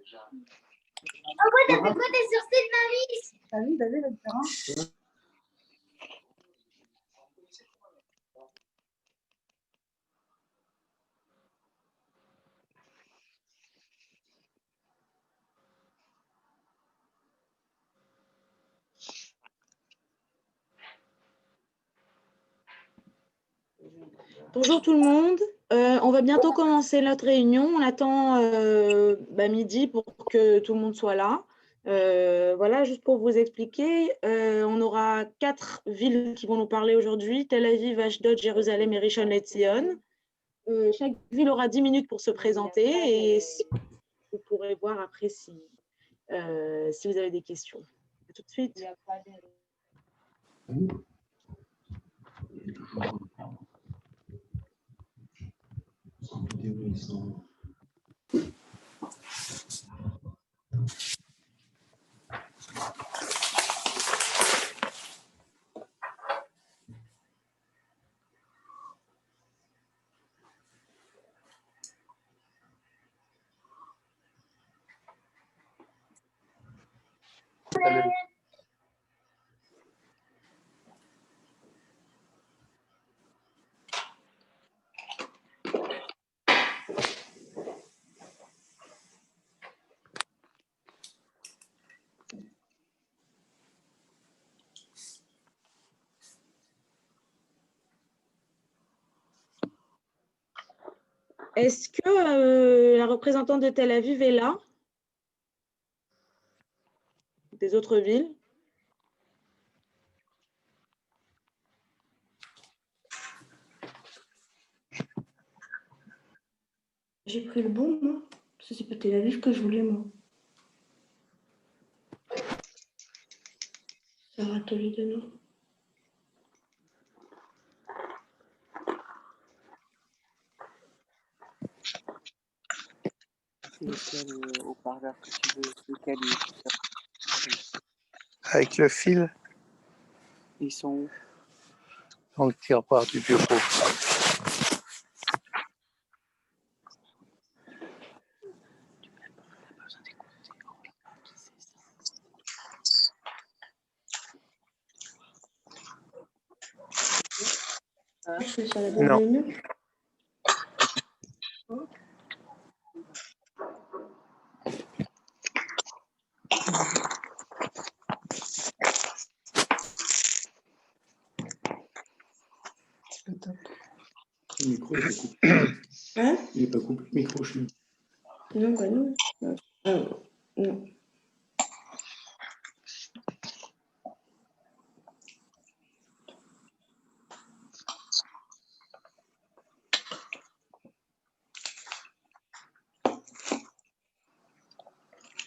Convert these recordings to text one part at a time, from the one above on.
Pourquoi t'as fait quoi tes sourcils, mamie? Ah oui, t'as vu le terrain? Bonjour tout le monde. On va bientôt commencer notre réunion. On attend midi pour que tout le monde soit là. Voilà, juste pour vous expliquer, on aura 4 villes qui vont nous parler aujourd'hui: Tel Aviv, Ashdod, Jérusalem et Rishon LeZion. Chaque ville aura 10 minutes pour se présenter et vous pourrez voir après si vous avez des questions. À tout de suite. Est-ce que la représentante de Tel Aviv est là? Des autres villes? J'ai pris le bon, moi. Ça, c'est pas Tel Aviv que je voulais, moi. Sarah Toledano. C'est lequel haut-parleur que tu veux? Lequel Avec le fil ils sont où? dans le tiroir du bureau. Je fais sur la bonne Non. réunion. Le micro, il est pas coupé. Hein? Il n'est pas coupé, le micro, chez nous. Non, bah non. Non.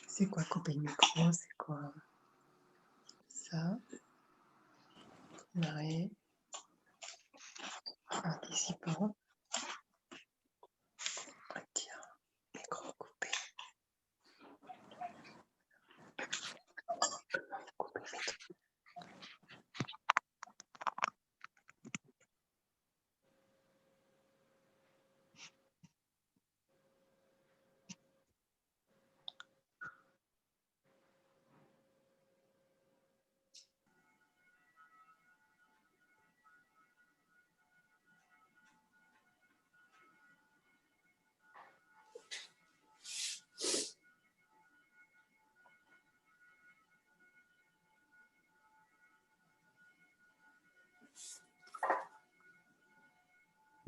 C'est quoi couper le micro? C'est quoi ça? Arrêt. Anticipant. Tiens, micro coupé. Couper le micro.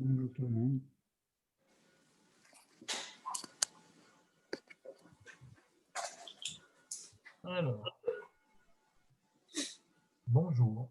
Bonjour tout le monde. Alors, bonjour.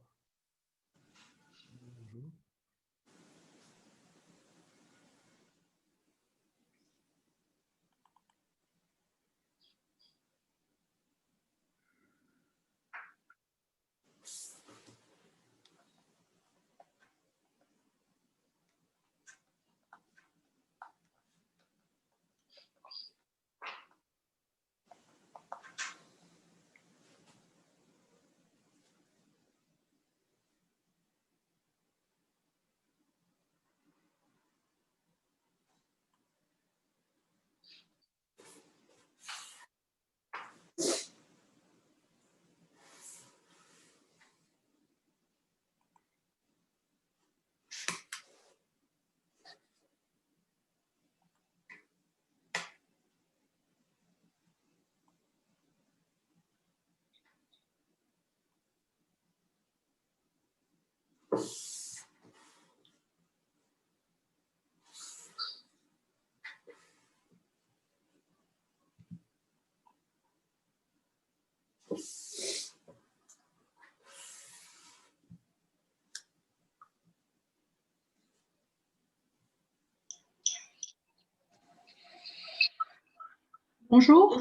Bonjour.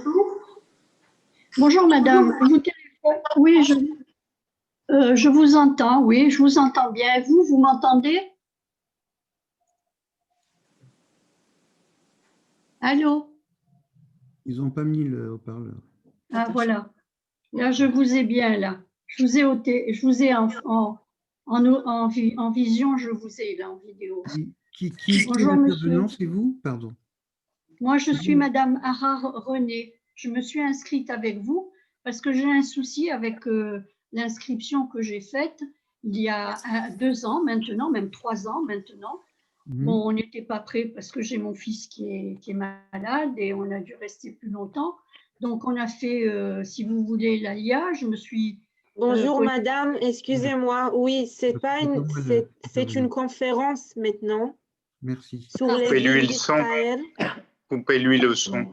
Bonjour madame. Vous téléphone- Oui, je vous entends. Oui, je vous entends bien. Et vous, vous m'entendez? Allô? Ils n'ont pas mis le haut-parleur. Ah, voilà. Là, je vous ai bien, là. Je vous ai en vision, je vous ai là en vidéo. Qui est Bonjour, l'intervenant? monsieur. C'est vous? Pardon. Moi, je C'est suis vous. madame Arar René. Je me suis inscrite avec vous parce que j'ai un souci avec l'inscription que j'ai faite il y a 2 ans maintenant, même 3 ans maintenant. Mhm. Bon, on n'était pas prêt parce que j'ai mon fils qui est malade et on a dû rester plus longtemps. Donc, on a fait, si vous voulez, l'ALIA. Je me suis. Bonjour madame, excusez-moi. Oui, c'est une conférence maintenant Merci. sur les Coupez-lui villes le son. d'Israël. Coupez-lui le son.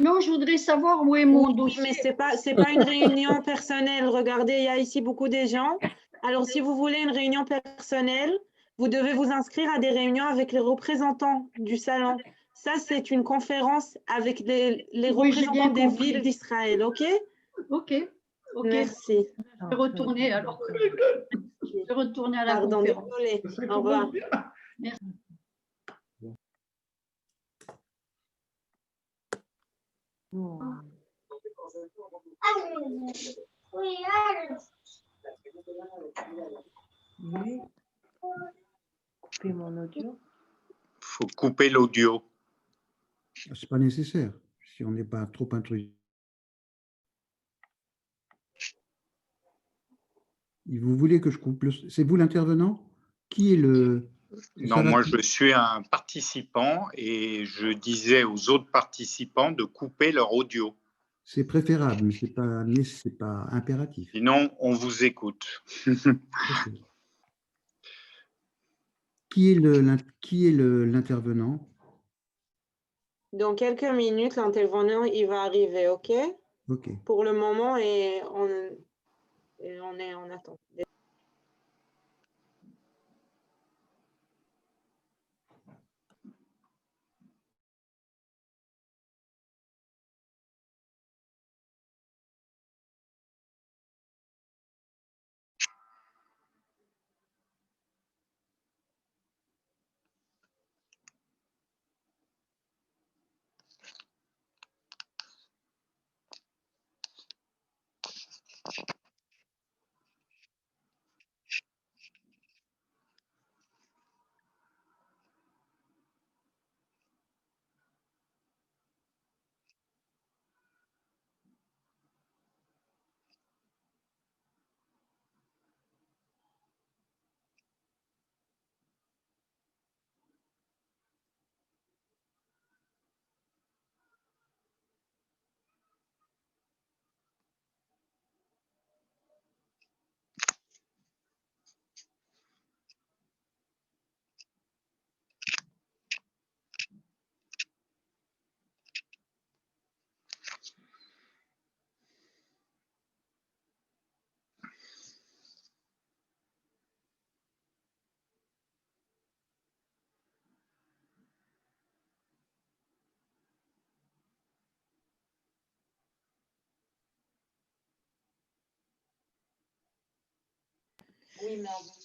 Non, je voudrais savoir où est mon Oui, dossier. mais c'est pas une réunion personnelle. Regardez, il y a ici beaucoup de gens. Alors, si vous voulez une réunion personnelle, vous devez vous inscrire à des réunions avec les représentants du salon. Ça, c'est une conférence avec les Oui, j'ai bien représentants des compris. villes d'Israël, OK? Ok. Merci. Je vais retourner alors. Je vais retourner à la Pardon, conférence. désolée. Au revoir. Merci. Oui, Oui. Couper mon audio. Faut couper l'audio. C'est pas nécessaire, si on n'est pas trop intrusif. Et vous voulez que je coupe le... C'est vous l'intervenant? Qui est le... Non, moi je suis un participant et je disais aux autres participants de couper leur audio. C'est préférable, mais c'est pas impératif. Sinon, on vous écoute. Ok. Qui est l'intervenant? Dans quelques minutes, l'intervenant, il va arriver, OK? Ok. Pour le moment, et on est en attente.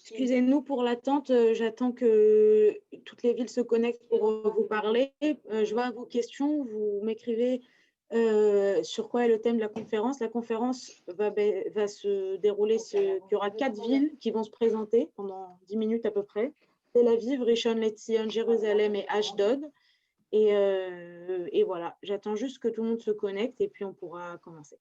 Excusez-nous pour l'attente, j'attends que toutes les villes se connectent pour vous parler. Je vois vos questions, vous m'écrivez sur quoi est le thème de la conférence. La conférence va se dérouler, il y aura 4 villes qui vont se présenter pendant 10 minutes à peu près. Tel Aviv, Rishon LeZion, Jérusalem et Ashdod. Et voilà, j'attends juste que tout le monde se connecte et puis on pourra commencer.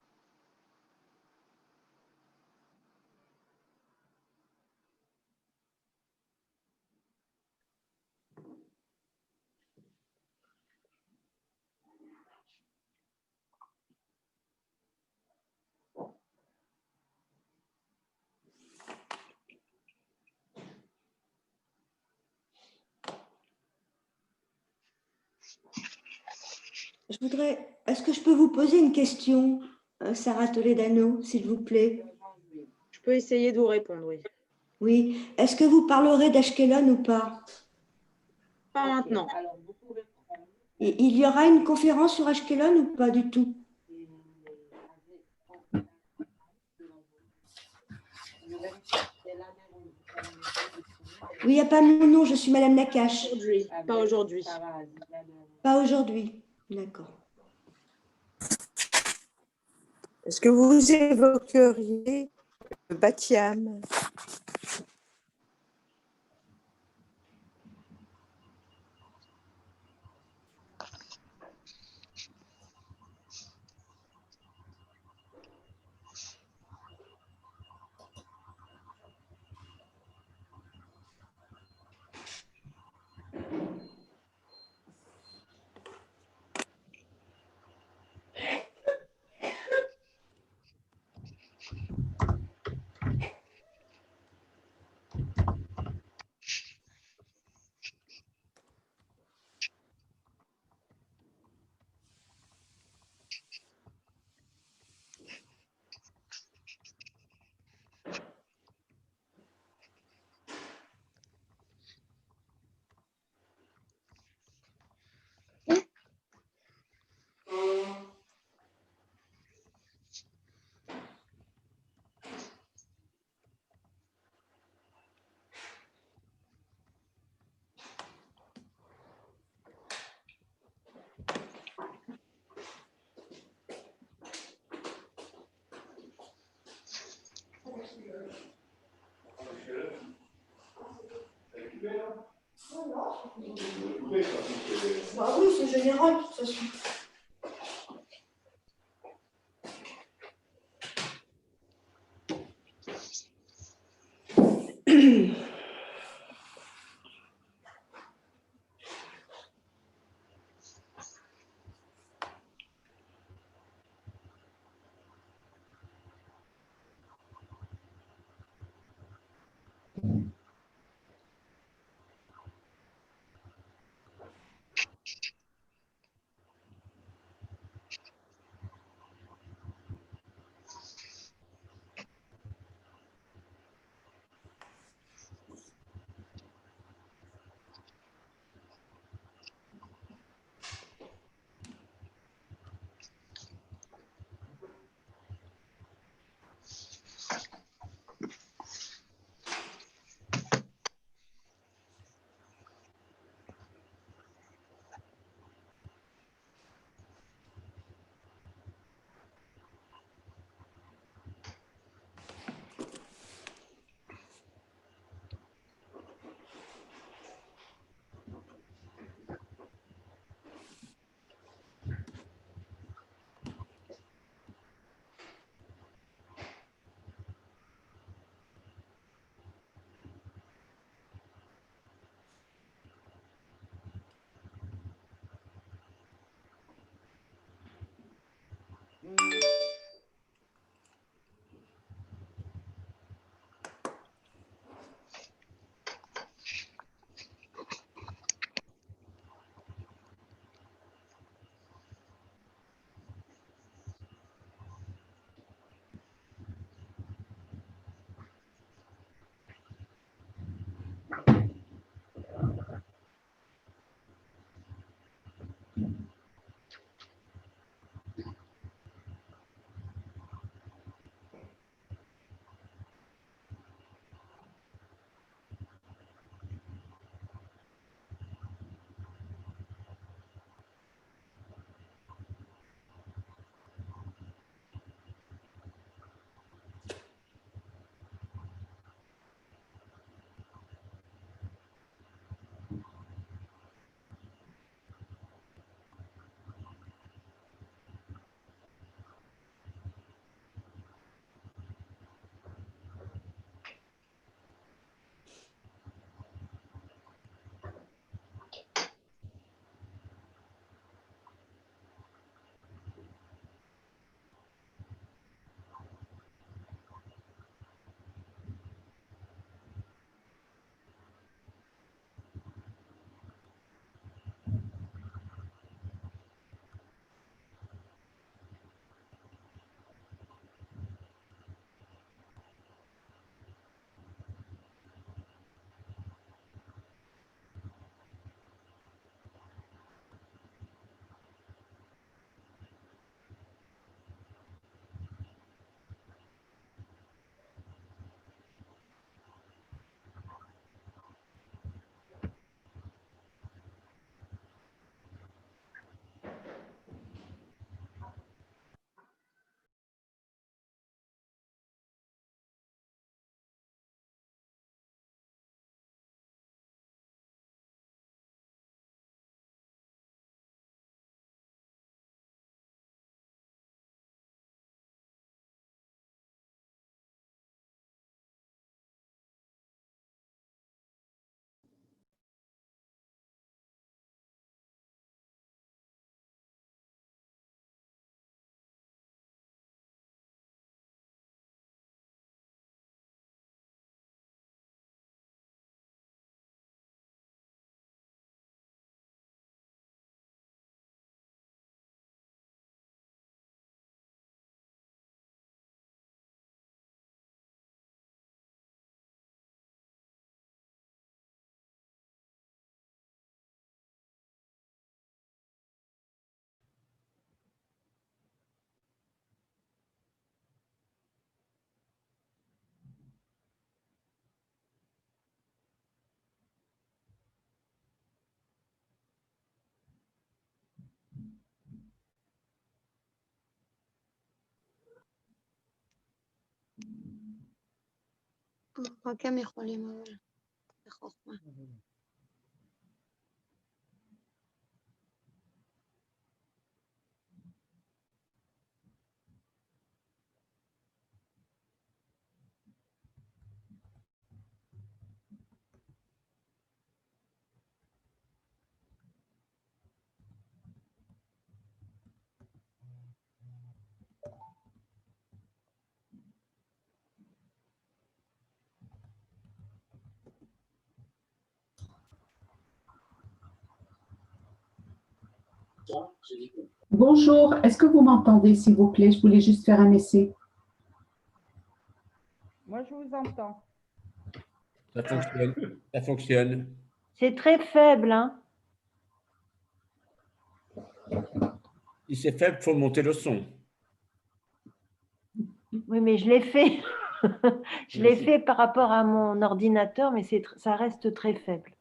Est-ce que je peux vous poser une question, Sarah Toledano, s'il vous plaît? Je peux essayer de vous répondre, oui. Oui. Est-ce que vous parlerez d'Ashkelon ou pas? Pas maintenant. Et il y aura une conférence sur Ashkelon ou pas du tout? Oui, il n'y a pas mon nom, je suis Madame Nakache. Aujourd'hui, pas aujourd'hui. Pas aujourd'hui, d'accord. Est-ce que vous évoqueriez Batiam? Bah oui, c'est général de toute façon. كم يخلي Bonjour, est-ce que vous m'entendez, s'il vous plaît? Je voulais juste faire un essai. Moi, je vous entends. Ça fonctionne. Ça fonctionne. C'est très faible, hein? Si c'est faible, il faut monter le son. Oui, mais je l'ai fait. Je l'ai fait par rapport à mon ordinateur, mais ça reste très faible.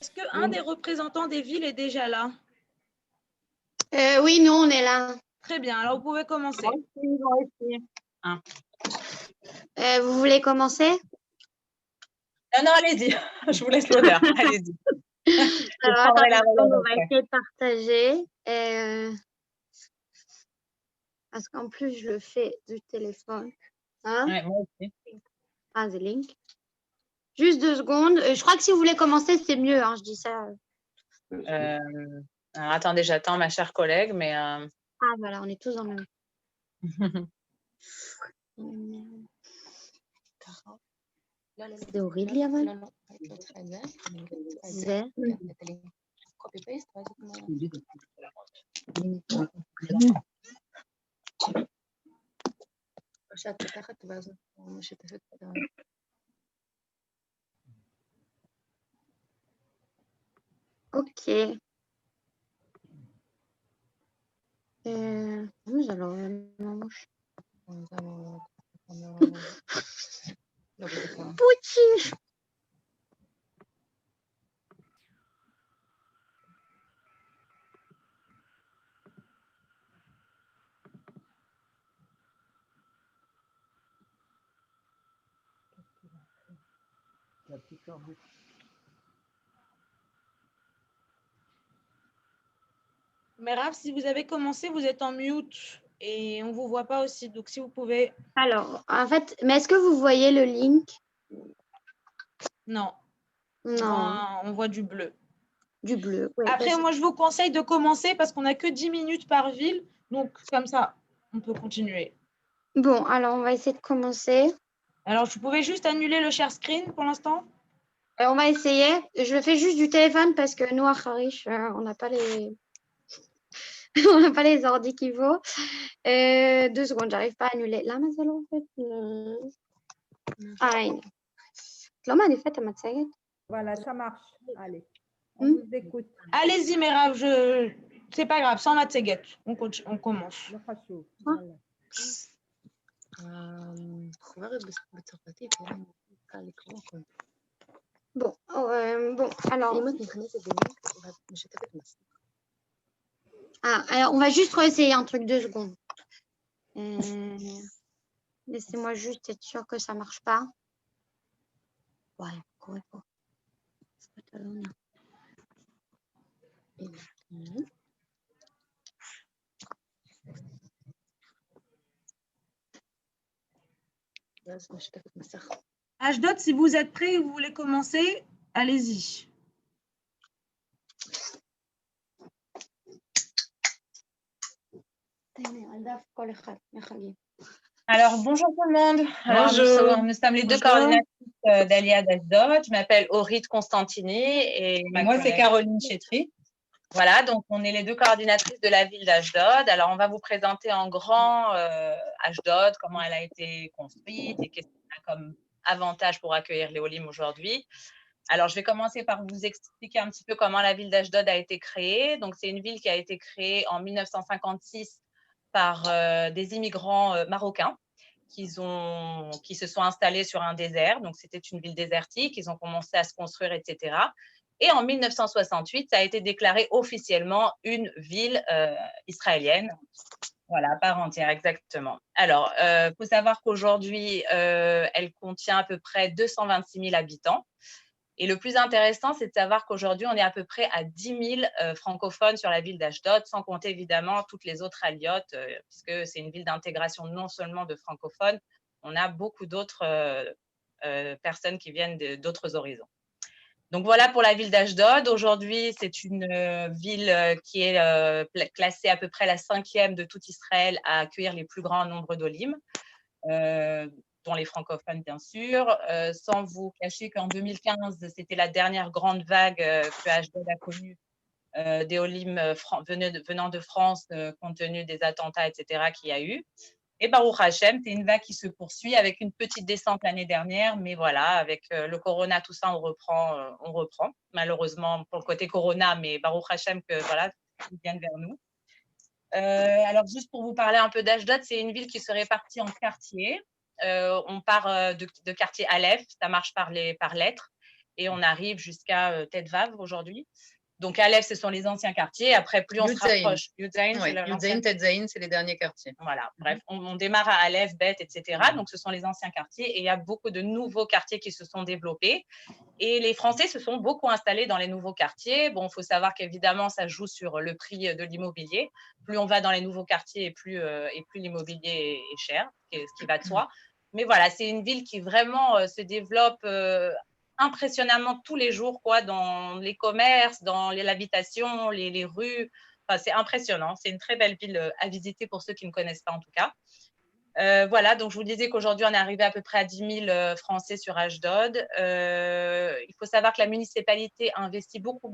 Est-ce qu'un des représentants des villes est déjà là? Oui, nous, on est là. Très bien, alors vous pouvez commencer. Vous voulez commencer? Non, allez-y. Je vous laisse l'honneur. Allez-y. Alors, prendrai la attendez, relève on va après. essayer de partager. Parce qu'en plus, je le fais du téléphone. Hein? Ouais, moi aussi. Ah, The Link. Juste 2 secondes. Je crois que si vous voulez commencer, c'est mieux. Hein, je dis ça. Alors, attendez, j'attends ma chère collègue, mais... Ah, voilà, on est tous dans le même. ده اوريدي يا مان ازاي ok nous allons Pucci. Merab, si vous avez commencé, vous êtes en mute et on ne vous voit pas aussi. Donc, si vous pouvez… Alors, en fait, mais est-ce que vous voyez le link? Non. Non. On voit du bleu. Du bleu. Ouais, Après, moi, je vous conseille de commencer parce qu'on n'a que 10 minutes par ville. Donc, comme ça, on peut continuer. Bon, alors, on va essayer de commencer. Alors, vous pouvez juste annuler le share screen pour l'instant? On va essayer. Je le fais juste du téléphone parce que nous, à Kharish, on n'a pas les… on n'a pas les ordi qu'il faut. 2 secondes, j'arrive pas à annuler. Là, mais en fait. Ah, Voilà, ça marche. Allez, on vous écoute. Allez-y, Merab, c'est pas grave, sans Matseguet. On commence. Voilà. Bon, bon, alors… alors, on va juste réessayer un truc 2 secondes. Laissez-moi juste être sûr que ça ne marche pas. Voilà, correcto. Ashdod, si vous êtes prêts et vous voulez commencer, allez-y. Alors, bonjour tout le monde. Alors, nous sommes les deux coordinatrices d'Aliyah d'Ashdod. Je m'appelle Orit Constantini et moi, c'est Caroline Chetri. Voilà, donc on est les deux coordinatrices de la ville d'Ashdod. Alors, on va vous présenter en grand Ashdod, comment elle a été construite et qu'est-ce qu'elle a comme avantage pour accueillir les Olim aujourd'hui. Alors, je vais commencer par vous expliquer un petit peu comment la ville d'Ashdod a été créée. Donc, c'est une ville qui a été créée en 1956 par des immigrants marocains qui se sont installés sur un désert. Donc, c'était une ville désertique. Ils ont commencé à se construire, etc. Et en 1968, ça a été déclaré officiellement une ville israélienne. Voilà, à part entière, exactement. Alors, faut savoir qu'aujourd'hui, elle contient à peu près 226 000 habitants. Et le plus intéressant, c'est de savoir qu'aujourd'hui, on est à peu près à 10 000 francophones sur la ville d'Ashdod, sans compter évidemment toutes les autres aliotes, puisque c'est une ville d'intégration non seulement de francophones, on a beaucoup d'autres personnes qui viennent d'autres horizons. Donc voilà pour la ville d'Ashdod. Aujourd'hui, c'est une ville qui est classée à peu près la 5e de tout Israël à accueillir les plus grands nombres d'olim. Dont les francophones, bien sûr, sans vous cacher qu'en 2015, c'était la dernière grande vague que Ashdod a connue des Olim venant de France, compte tenu des attentats, etc., qu'il y a eu. Et Baruch Hashem, c'est une vague qui se poursuit avec une petite descente l'année dernière, mais voilà, avec le corona, tout ça, on reprend. Malheureusement, pour le côté corona, mais Baruch Hashem, que voilà, ils viennent vers nous. Alors, juste pour vous parler un peu d'Ashdod, c'est une ville qui se répartit en quartiers. On part de quartier Aleph, ça marche par lettres, et on arrive jusqu'à Tet Vav aujourd'hui. Donc, Aleph, ce sont les anciens quartiers. Après, plus on se rapproche. Yudzaïn, Tet Zaïn, c'est les derniers quartiers. Voilà. Bref, on démarre à Aleph, Bet, etc. Donc, ce sont les anciens quartiers. Et il y a beaucoup de nouveaux quartiers qui se sont développés. Et les Français se sont beaucoup installés dans les nouveaux quartiers. Bon, il faut savoir qu'évidemment, ça joue sur le prix de l'immobilier. Plus on va dans les nouveaux quartiers, et plus l'immobilier est cher, ce qui va de soi. Mais voilà, c'est une ville qui vraiment se développe impressionnamment tous les jours, quoi, dans les commerces, dans l'habitation, les rues. Enfin, c'est impressionnant. C'est une très belle ville à visiter pour ceux qui ne connaissent pas, en tout cas. Voilà, donc je vous disais qu'aujourd'hui, on est arrivé à peu près à 10 000 Français sur Ashdod. Il faut savoir que la municipalité investit beaucoup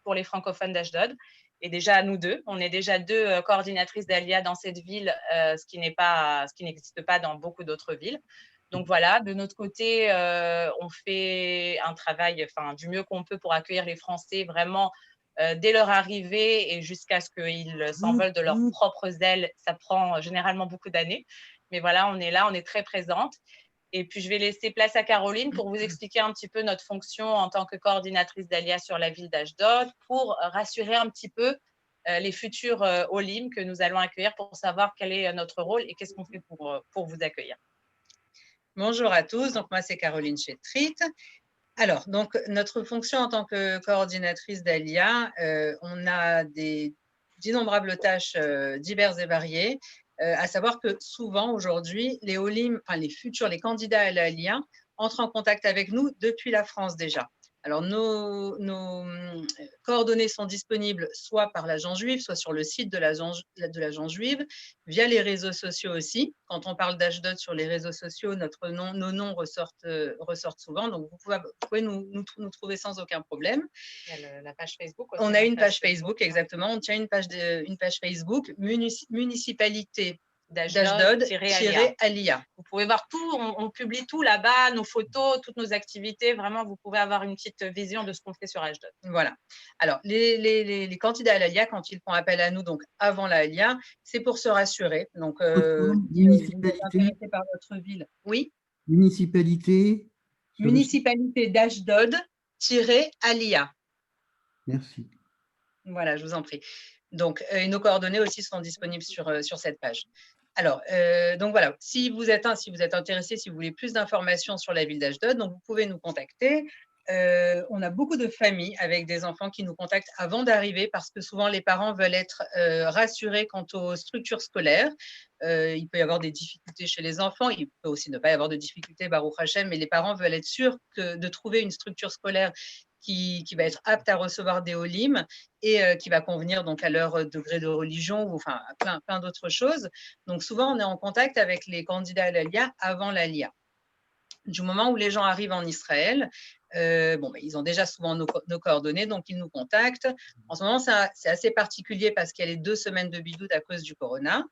pour les francophones d'Ashdod. Et déjà, nous deux, on est déjà 2 coordinatrices d'Alia dans cette ville, ce qui n'existe pas dans beaucoup d'autres villes. Donc voilà, de notre côté, on fait un travail du mieux qu'on peut pour accueillir les Français vraiment dès leur arrivée et jusqu'à ce qu'ils s'envolent de leurs propres ailes. Ça prend généralement beaucoup d'années. Mais voilà, on est là, on est très présente. Et puis, je vais laisser place à Caroline pour vous expliquer un petit peu notre fonction en tant que coordinatrice d'Alia sur la ville d'Ashdod pour rassurer un petit peu les futurs Olim que nous allons accueillir pour savoir quel est notre rôle et qu'est-ce qu'on fait pour vous accueillir. Bonjour à tous, donc moi c'est Caroline Chetrit. Alors, donc notre fonction en tant que coordinatrice d'Alia, on a d'innombrables tâches diverses et variées, à savoir que souvent aujourd'hui, les Olim, les candidats à l'Alia entrent en contact avec nous depuis la France déjà. Alors, nos coordonnées sont disponibles soit par l'agence juive, soit sur le site de l'agence juive, via les réseaux sociaux aussi. Quand on parle d'Ashdod sur les réseaux sociaux, nos noms ressortent souvent. Donc, vous pouvez nous trouver sans aucun problème. Il y a la page Facebook aussi. On a une page Facebook, exactement. On tient une page Facebook, municipalité d'Ashdod-Alia. Vous pouvez voir tout, on publie tout là-bas, nos photos, toutes nos activités. Vraiment, vous pouvez avoir une petite vision de ce qu'on fait sur Ashdod. Voilà. Alors, les candidats à l'Alia, quand ils font appel à nous, donc avant l'Alia, c'est pour se rassurer. Donc, municipalité par notre ville. Oui. Municipalité d'Ashdod-Alia. Merci. Voilà, je vous en prie. Donc, nos coordonnées aussi sont disponibles sur cette page. Alors, donc voilà, si vous êtes intéressé, si vous voulez plus d'informations sur la ville d'Ashdod, donc vous pouvez nous contacter. On a beaucoup de familles avec des enfants qui nous contactent avant d'arriver parce que souvent les parents veulent être rassurés quant aux structures scolaires. Il peut y avoir des difficultés chez les enfants, il peut aussi ne pas y avoir de difficultés, Baruch Hashem, mais les parents veulent être sûrs de trouver une structure scolaire qui va être apte à recevoir des Olim et qui va convenir donc à leur degré de religion ou enfin plein d'autres choses. Donc souvent on est en contact avec les candidats à l'Alia avant l'Alia. Du moment où les gens arrivent en Israël, ils ont déjà souvent nos coordonnées, donc ils nous contactent. En ce moment, c'est assez particulier parce qu'il y a les 2 semaines de bidoud à cause du corona.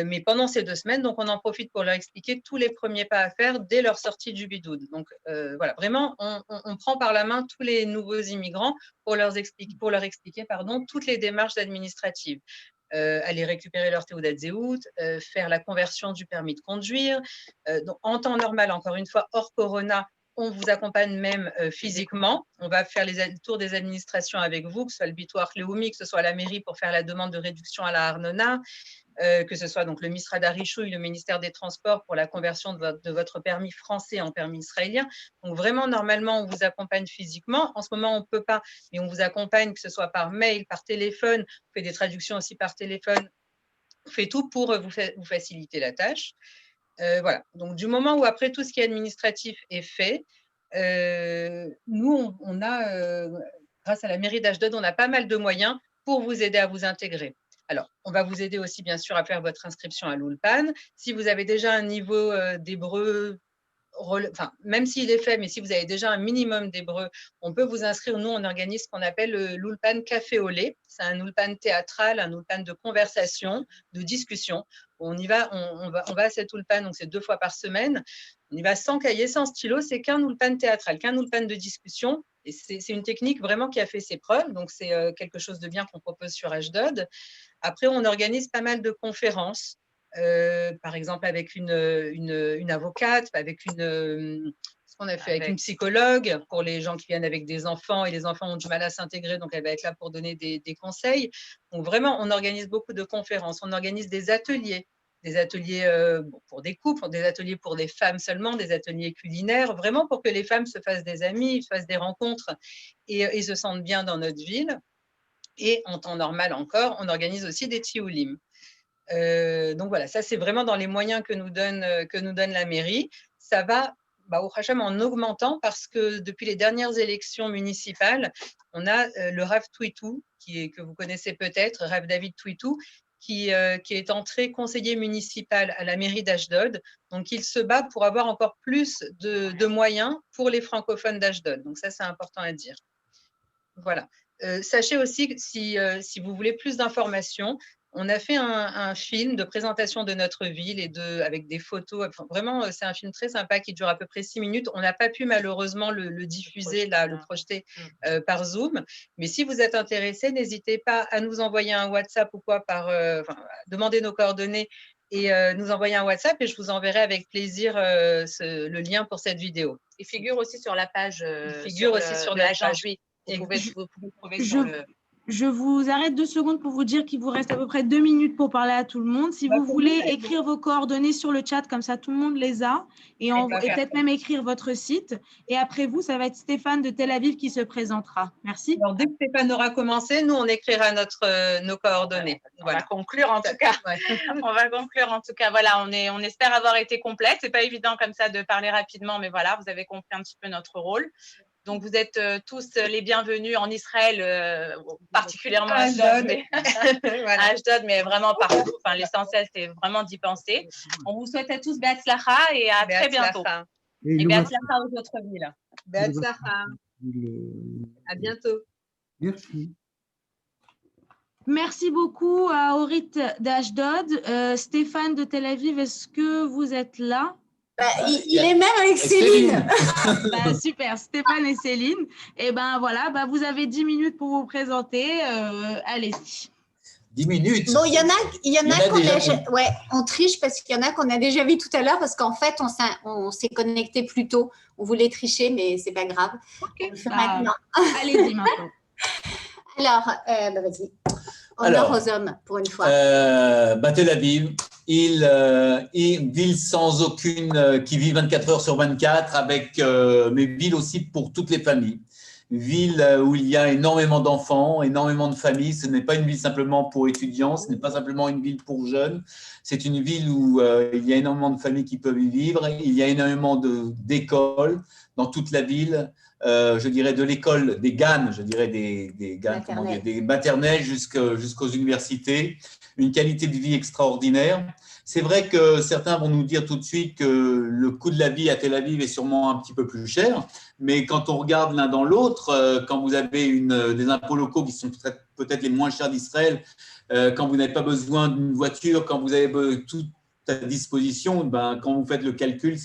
Mais pendant ces 2 semaines, donc on en profite pour leur expliquer tous les premiers pas à faire dès leur sortie du bidoud. Donc voilà, vraiment, on prend par la main tous les nouveaux immigrants pour leur expliquer toutes les démarches administratives. Aller récupérer leur Théoudat Zéhout, faire la conversion du permis de conduire. Donc, en temps normal, encore une fois, hors corona, on vous accompagne même physiquement. On va faire les tours des administrations avec vous, que ce soit le Bitoire Léoumi, que ce soit la mairie pour faire la demande de réduction à la Arnona. que ce soit donc le Misrad Harishouy, le ministère des Transports pour la conversion de votre permis français en permis israélien. Donc vraiment, normalement, on vous accompagne physiquement. En ce moment, on ne peut pas, mais on vous accompagne, que ce soit par mail, par téléphone, on fait des traductions aussi par téléphone, on fait tout pour vous faciliter la tâche. Voilà. Donc, du moment où après tout ce qui est administratif est fait, nous, on a, grâce à la mairie d'Ashdod, on a pas mal de moyens pour vous aider à vous intégrer. Alors, on va vous aider aussi, bien sûr, à faire votre inscription à l'Ulpan. Si vous avez déjà un niveau d'hébreu, enfin, même s'il est fait, mais si vous avez déjà un minimum d'hébreu, on peut vous inscrire. Nous, on organise ce qu'on appelle l'Ulpan Café au lait. C'est un Ulpan théâtral, un Ulpan de conversation, de discussion. On y va, on va à cet Ulpan, donc c'est 2 fois par semaine. On y va sans cahier, sans stylo. C'est qu'un Ulpan théâtral, qu'un Ulpan de discussion. Et c'est une technique vraiment qui a fait ses preuves. Donc, c'est quelque chose de bien qu'on propose sur Ashdod. Après, on organise pas mal de conférences. Par exemple avec une avocate, avec ce qu'on a fait avec une psychologue pour les gens qui viennent avec des enfants et les enfants ont du mal à s'intégrer, donc elle va être là pour donner des conseils. Donc vraiment, on organise beaucoup de conférences, on organise des ateliers pour des couples, des ateliers pour des femmes seulement, des ateliers culinaires, vraiment pour que les femmes se fassent des amis, fassent des rencontres et se sentent bien dans notre ville. Et en temps normal encore, on organise aussi des tioulim. Donc voilà, ça c'est vraiment dans les moyens que nous donne la mairie. Ça va au Hachem en augmentant parce que depuis les dernières élections municipales, on a le Rav Twitou, que vous connaissez peut-être, Rav David Twitou, qui est entré conseiller municipal à la mairie d'Ashdod. Donc il se bat pour avoir encore plus de moyens pour les francophones d'Ashdod. Donc ça c'est important à dire. Voilà. Sachez aussi que si vous voulez plus d'informations, on a fait un film de présentation de notre ville avec des photos. Enfin, vraiment, c'est un film très sympa qui dure à peu près 6 minutes. On n'a pas pu malheureusement le diffuser, le projeter par Zoom. Mais si vous êtes intéressé, n'hésitez pas à nous envoyer un WhatsApp ou quoi, demander nos coordonnées et nous envoyer un WhatsApp et je vous enverrai avec plaisir le lien pour cette vidéo. Il figure aussi sur la page. Il figure aussi sur la page. Vous pouvez trouver sur le… Je vous arrête 2 secondes pour vous dire qu'il vous reste à peu près 2 minutes pour parler à tout le monde. Si vous voulez écrire vos coordonnées sur le chat, comme ça tout le monde les a, et peut-être même écrire votre site. Et après vous, ça va être Stéphane de Tel Aviv qui se présentera. Merci. Alors, dès que Stéphane aura commencé, nous, on écrira nos coordonnées. On va conclure en tout cas. On va conclure en tout cas. Voilà, on espère avoir été complète. Ce n'est pas évident comme ça de parler rapidement, mais voilà, vous avez compris un petit peu notre rôle. Donc, vous êtes tous les bienvenus en Israël, particulièrement à Ashdod, mais vraiment partout. Enfin, l'essentiel, c'est vraiment d'y penser. On vous souhaite à tous Be'atzlacha et à très bientôt. Et Be'atzlacha aux autres villes. Be'atzlacha. À bientôt. Merci. Merci beaucoup à Orit d'Ashdod. Stéphane de Tel Aviv, est-ce que vous êtes là? Il est même avec Céline. Super, Stéphane et Céline. Et voilà, vous avez 10 minutes pour vous présenter. Allez-y. 10 minutes. Bon, il y en a qu'on on triche parce qu'il y en a qu'on a déjà vu tout à l'heure parce qu'en fait, on s'est connecté plus tôt. On voulait tricher, mais c'est pas grave. Okay. Maintenant. Allez-y maintenant. Alors, vas-y. Honneur aux hommes, pour une fois. Tel Aviv, ville sans aucune, qui vit 24 heures sur 24, mais ville aussi pour toutes les familles. Ville où il y a énormément d'enfants, énormément de familles. Ce n'est pas une ville simplement pour étudiants, ce n'est pas simplement une ville pour jeunes. C'est une ville où il y a énormément de familles qui peuvent y vivre. Il y a énormément d'écoles dans toute la ville. Je dirais de l'école, des GAN, je dirais des maternelles jusqu'aux universités, une qualité de vie extraordinaire. C'est vrai que certains vont nous dire tout de suite que le coût de la vie à Tel Aviv est sûrement un petit peu plus cher, mais quand on regarde l'un dans l'autre, quand vous avez des impôts locaux qui sont peut-être les moins chers d'Israël, quand vous n'avez pas besoin d'une voiture, quand vous avez tout à disposition, quand vous faites le calcul,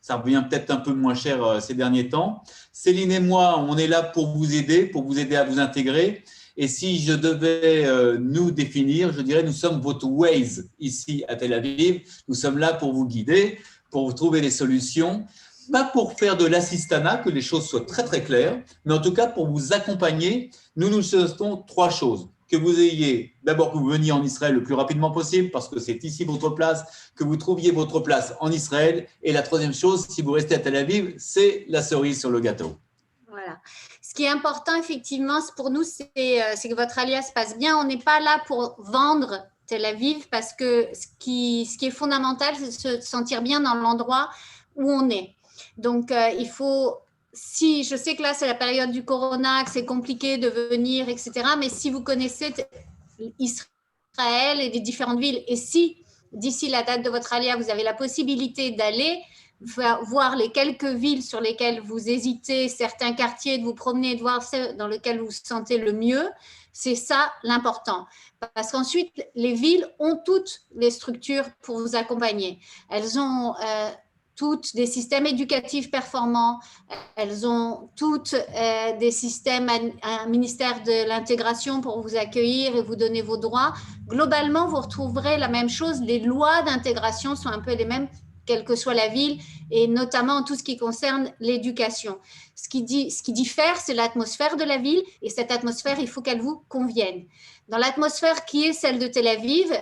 ça revient peut-être un peu moins cher ces derniers temps. Céline et moi, on est là pour vous aider à vous intégrer. Et si je devais nous définir, je dirais nous sommes votre Waze ici à Tel Aviv. Nous sommes là pour vous guider, pour vous trouver des solutions, pas pour faire de l'assistanat, que les choses soient très très claires, mais en tout cas pour vous accompagner. Nous souhaitons 3 choses. que vous ayez, d'abord que vous veniez en Israël le plus rapidement possible, parce que c'est ici votre place, que vous trouviez votre place en Israël. Et la troisième chose, si vous restez à Tel Aviv, c'est la cerise sur le gâteau. Voilà. Ce qui est important, effectivement, pour nous, c'est que votre alia se passe bien. On n'est pas là pour vendre Tel Aviv, parce que ce qui est fondamental, c'est de se sentir bien dans l'endroit où on est. Donc, il faut, si je sais que là, c'est la période du corona, que c'est compliqué de venir, etc., mais si vous connaissez Israël et les différentes villes, et si d'ici la date de votre alia, vous avez la possibilité d'aller voir les quelques villes sur lesquelles vous hésitez, certains quartiers, de vous promener, de voir ceux dans lesquels vous vous sentez le mieux, c'est ça l'important. Parce qu'ensuite, les villes ont toutes les structures pour vous accompagner. Elles ont toutes des systèmes éducatifs performants, elles ont toutes des systèmes, un ministère de l'intégration pour vous accueillir et vous donner vos droits. Globalement, vous retrouverez la même chose. Les lois d'intégration sont un peu les mêmes, quelle que soit la ville, et notamment en tout ce qui concerne l'éducation. Ce qui diffère, c'est l'atmosphère de la ville, et cette atmosphère, il faut qu'elle vous convienne. Dans l'atmosphère qui est celle de Tel Aviv,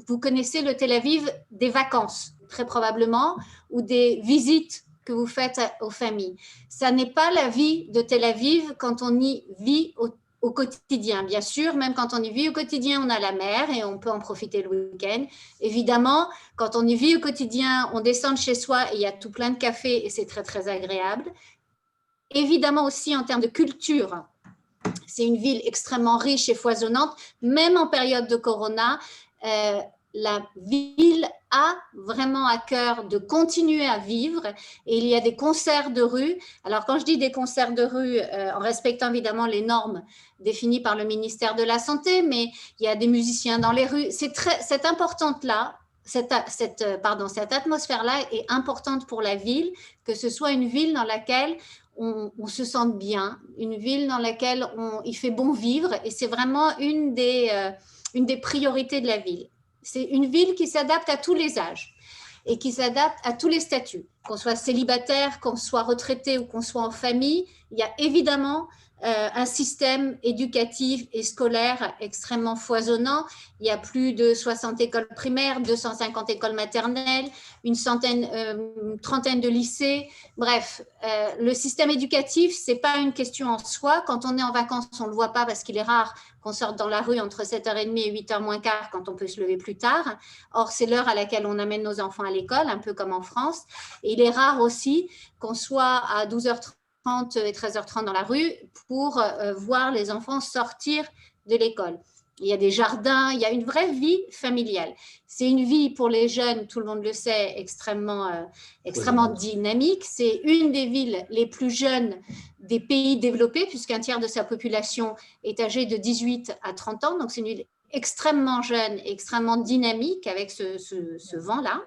vous connaissez le Tel Aviv des vacances, très probablement, ou des visites que vous faites aux familles. Ça n'est pas la vie de Tel Aviv quand on y vit au quotidien. Bien sûr, même quand on y vit au quotidien, on a la mer et on peut en profiter le week-end. Évidemment, quand on y vit au quotidien, on descend de chez soi et il y a tout plein de cafés et c'est très, très agréable. Évidemment aussi en termes de culture, c'est une ville extrêmement riche et foisonnante. Même en période de corona, la ville a vraiment à cœur de continuer à vivre et il y a des concerts de rue. Alors, quand je dis des concerts de rue, en respectant évidemment les normes définies par le ministère de la Santé, mais il y a des musiciens dans les rues. Cette atmosphère-là est importante pour la ville, que ce soit une ville dans laquelle on se sente bien, une ville dans laquelle il fait bon vivre et c'est vraiment une des priorités de la ville. C'est une ville qui s'adapte à tous les âges et qui s'adapte à tous les statuts. Qu'on soit célibataire, qu'on soit retraité ou qu'on soit en famille, il y a évidemment un système éducatif et scolaire extrêmement foisonnant. Il y a plus de 60 écoles primaires, 250 écoles maternelles, une trentaine de lycées. Bref, le système éducatif, ce n'est pas une question en soi. Quand on est en vacances, on ne le voit pas parce qu'il est rare qu'on sorte dans la rue entre 7h30 et 8h moins quart quand on peut se lever plus tard. Or, c'est l'heure à laquelle on amène nos enfants à l'école, un peu comme en France. Et il est rare aussi qu'on soit à 12h30 et 13h30 dans la rue pour voir les enfants sortir de l'école. Il y a des jardins, il y a une vraie vie familiale. C'est une vie pour les jeunes, tout le monde le sait, extrêmement dynamique. C'est une des villes les plus jeunes des pays développés, puisqu'un tiers de sa population est âgée de 18 à 30 ans. Donc, c'est une ville extrêmement jeune, extrêmement dynamique avec ce vent-là.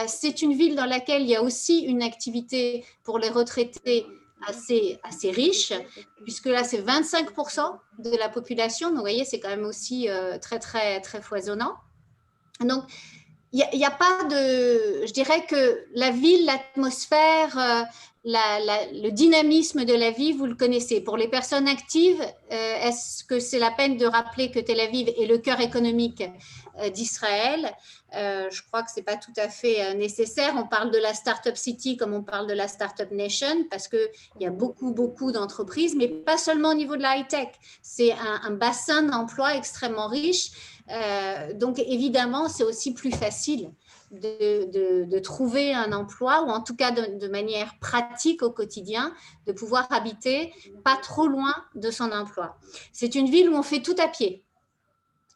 C'est une ville dans laquelle il y a aussi une activité pour les retraités assez riche, puisque là, c'est 25% de la population. Donc, vous voyez, c'est quand même aussi très, très, très foisonnant. Donc, il n'y a pas de… Je dirais que la ville, l'atmosphère, le dynamisme de la vie, vous le connaissez. Pour les personnes actives, est-ce que c'est la peine de rappeler que Tel Aviv est le cœur économique d'Israël? Je crois que ce n'est pas tout à fait nécessaire. On parle de la Startup City comme on parle de la Startup Nation parce qu'il y a beaucoup d'entreprises, mais pas seulement au niveau de la high-tech. C'est un bassin d'emploi extrêmement riche. Donc, évidemment, c'est aussi plus facile de trouver un emploi ou en tout cas de manière pratique au quotidien, de pouvoir habiter pas trop loin de son emploi. C'est une ville où on fait tout à pied.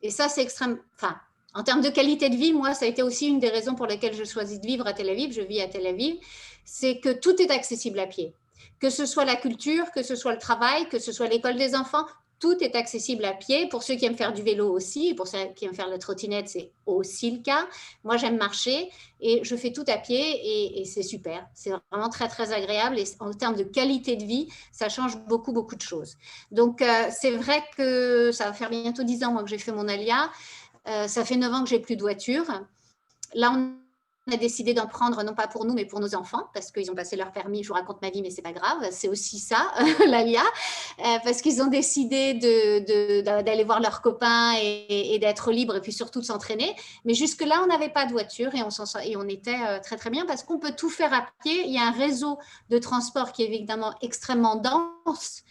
Et ça, c'est extrêmement… Enfin, en termes de qualité de vie, moi, ça a été aussi une des raisons pour lesquelles je choisis de vivre à Tel Aviv. Je vis à Tel Aviv. C'est que tout est accessible à pied. Que ce soit la culture, que ce soit le travail, que ce soit l'école des enfants, tout est accessible à pied. Pour ceux qui aiment faire du vélo aussi, pour ceux qui aiment faire la trottinette, c'est aussi le cas. Moi, j'aime marcher et je fais tout à pied et c'est super. C'est vraiment très, très agréable. Et en termes de qualité de vie, ça change beaucoup de choses. Donc, c'est vrai que ça va faire bientôt 10 ans, moi, que j'ai fait mon alia. Ça fait 9 ans que j'ai plus de voiture. Là, on a décidé d'en prendre, non pas pour nous, mais pour nos enfants, parce qu'ils ont passé leur permis. Je vous raconte ma vie, mais c'est pas grave. C'est aussi ça, l'ALIA. parce qu'ils ont décidé d'aller voir leurs copains et d'être libres et puis surtout de s'entraîner. Mais jusque-là, on n'avait pas de voiture et on était très, très bien parce qu'on peut tout faire à pied. Il y a un réseau de transport qui est évidemment extrêmement dense,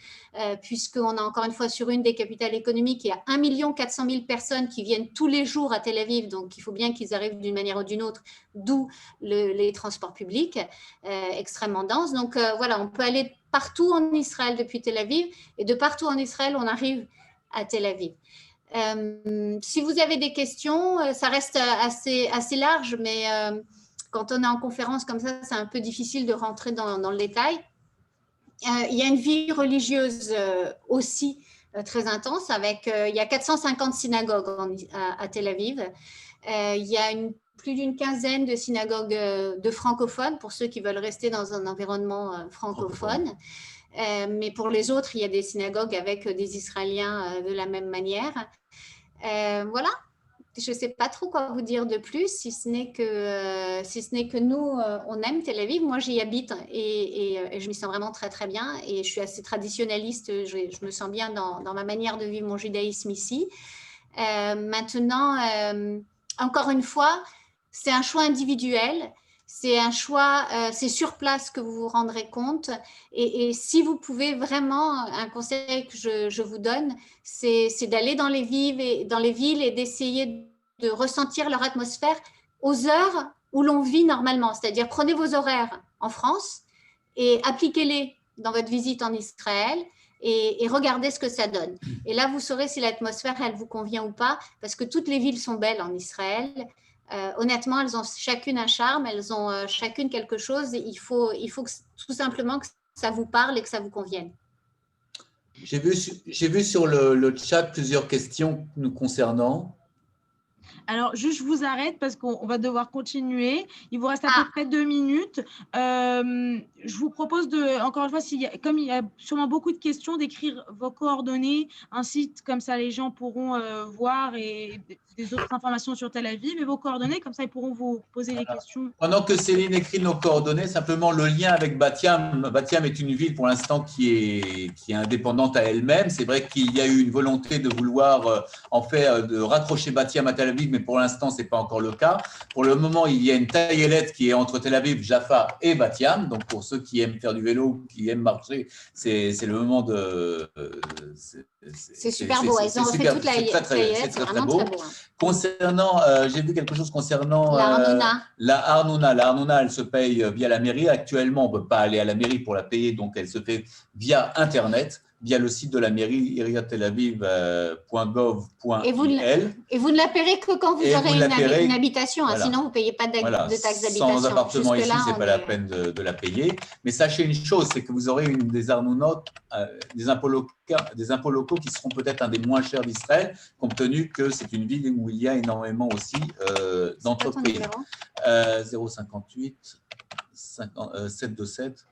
puisqu'on a encore une fois sur une des capitales économiques, il y a 1 400 000 personnes qui viennent tous les jours à Tel Aviv, donc il faut bien qu'ils arrivent d'une manière ou d'une autre, d'où les transports publics extrêmement denses. Donc voilà, on peut aller partout en Israël depuis Tel Aviv, et de partout en Israël, on arrive à Tel Aviv. Si vous avez des questions, ça reste assez large, mais quand on est en conférence comme ça, c'est un peu difficile de rentrer dans le détail. Il y a une vie religieuse aussi très intense. Il y a 450 synagogues à Tel Aviv. Il y a plus d'une quinzaine de synagogues de francophones, pour ceux qui veulent rester dans un environnement francophone. Mais pour les autres, il y a des synagogues avec des Israéliens de la même manière. Voilà. Je ne sais pas trop quoi vous dire de plus, si ce n'est que nous, on aime Tel Aviv. Moi, j'y habite et je m'y sens vraiment très, très bien. Et je suis assez traditionnaliste. Je me sens bien dans ma manière de vivre mon judaïsme ici. Maintenant, encore une fois, c'est un choix individuel. C'est un choix, c'est sur place que vous vous rendrez compte. Et si vous pouvez vraiment, un conseil que je vous donne, c'est d'aller dans les villes et d'essayer de ressentir leur atmosphère aux heures où l'on vit normalement. C'est-à-dire, prenez vos horaires en France et appliquez-les dans votre visite en Israël et regardez ce que ça donne. Et là, vous saurez si l'atmosphère, elle vous convient ou pas, parce que toutes les villes sont belles en Israël. Honnêtement, elles ont chacune un charme, elles ont chacune quelque chose. Il faut tout simplement que ça vous parle et que ça vous convienne. J'ai vu sur le chat plusieurs questions nous concernant. Alors, juste, je vous arrête parce qu'on va devoir continuer. Il vous reste à peu près 2 minutes. Je vous propose, encore une fois, comme il y a sûrement beaucoup de questions, d'écrire vos coordonnées, un site, comme ça les gens pourront voir et des autres informations sur Tel Aviv et vos coordonnées, comme ça ils pourront vous poser des questions. Pendant que Céline écrit nos coordonnées, simplement le lien avec Bat-Yam. Bat-Yam est une ville pour l'instant qui est indépendante à elle-même. C'est vrai qu'il y a eu une volonté de vouloir de raccrocher Bat-Yam à Tel Aviv, mais pour l'instant, ce n'est pas encore le cas. Pour le moment, il y a une taillelette qui est entre Tel Aviv, Jaffa et Bat-Yam. Donc, pour ceux qui aiment faire du vélo, qui aiment marcher, c'est le moment de… C'est super beau. Ils ont refait toute la taillette. C'est vraiment très beau. Concernant, j'ai vu quelque chose concernant la Arnouna. La Arnouna. La Arnouna, elle se paye via la mairie. Actuellement, on ne peut pas aller à la mairie pour la payer, donc elle se fait via Internet, via le site de la mairie, iriatelaviv.gov.il. Et vous ne la paierez que quand vous aurez une habitation, voilà. Sinon vous ne payez pas de taxe d'habitation. Sans appartement ici, ce n'est pas la peine de la payer. Mais sachez une chose, c'est que vous aurez des Arnounotes, des impôts locaux qui seront peut-être un des moins chers d'Israël, compte tenu que c'est une ville où il y a énormément aussi d'entreprises. 058 727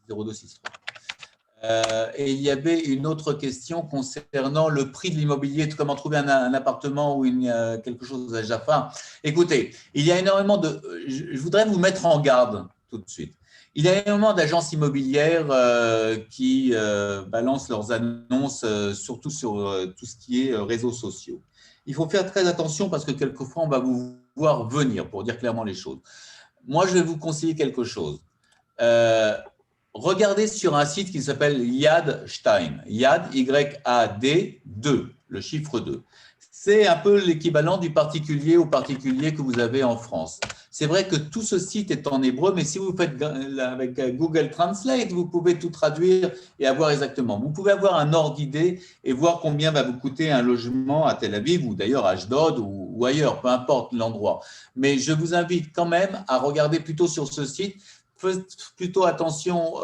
0263. Et il y avait une autre question concernant le prix de l'immobilier, comment trouver un appartement ou quelque chose à Jaffa. Écoutez, il y a énormément de… Je voudrais vous mettre en garde tout de suite. Il y a énormément d'agences immobilières qui balancent leurs annonces, surtout sur tout ce qui est réseaux sociaux. Il faut faire très attention parce que quelquefois, on va vous voir venir, pour dire clairement les choses. Moi, je vais vous conseiller quelque chose. Regardez sur un site qui s'appelle Yad Stein. Yad, Y-A-D, 2, le chiffre 2. C'est un peu l'équivalent du particulier au particulier que vous avez en France. C'est vrai que tout ce site est en hébreu, mais si vous faites avec Google Translate, vous pouvez tout traduire et avoir exactement. Vous pouvez avoir un ordre d'idée et voir combien va vous coûter un logement à Tel Aviv ou d'ailleurs à Ashdod ou ailleurs, peu importe l'endroit. Mais je vous invite quand même à regarder plutôt sur ce site. Faites plutôt attention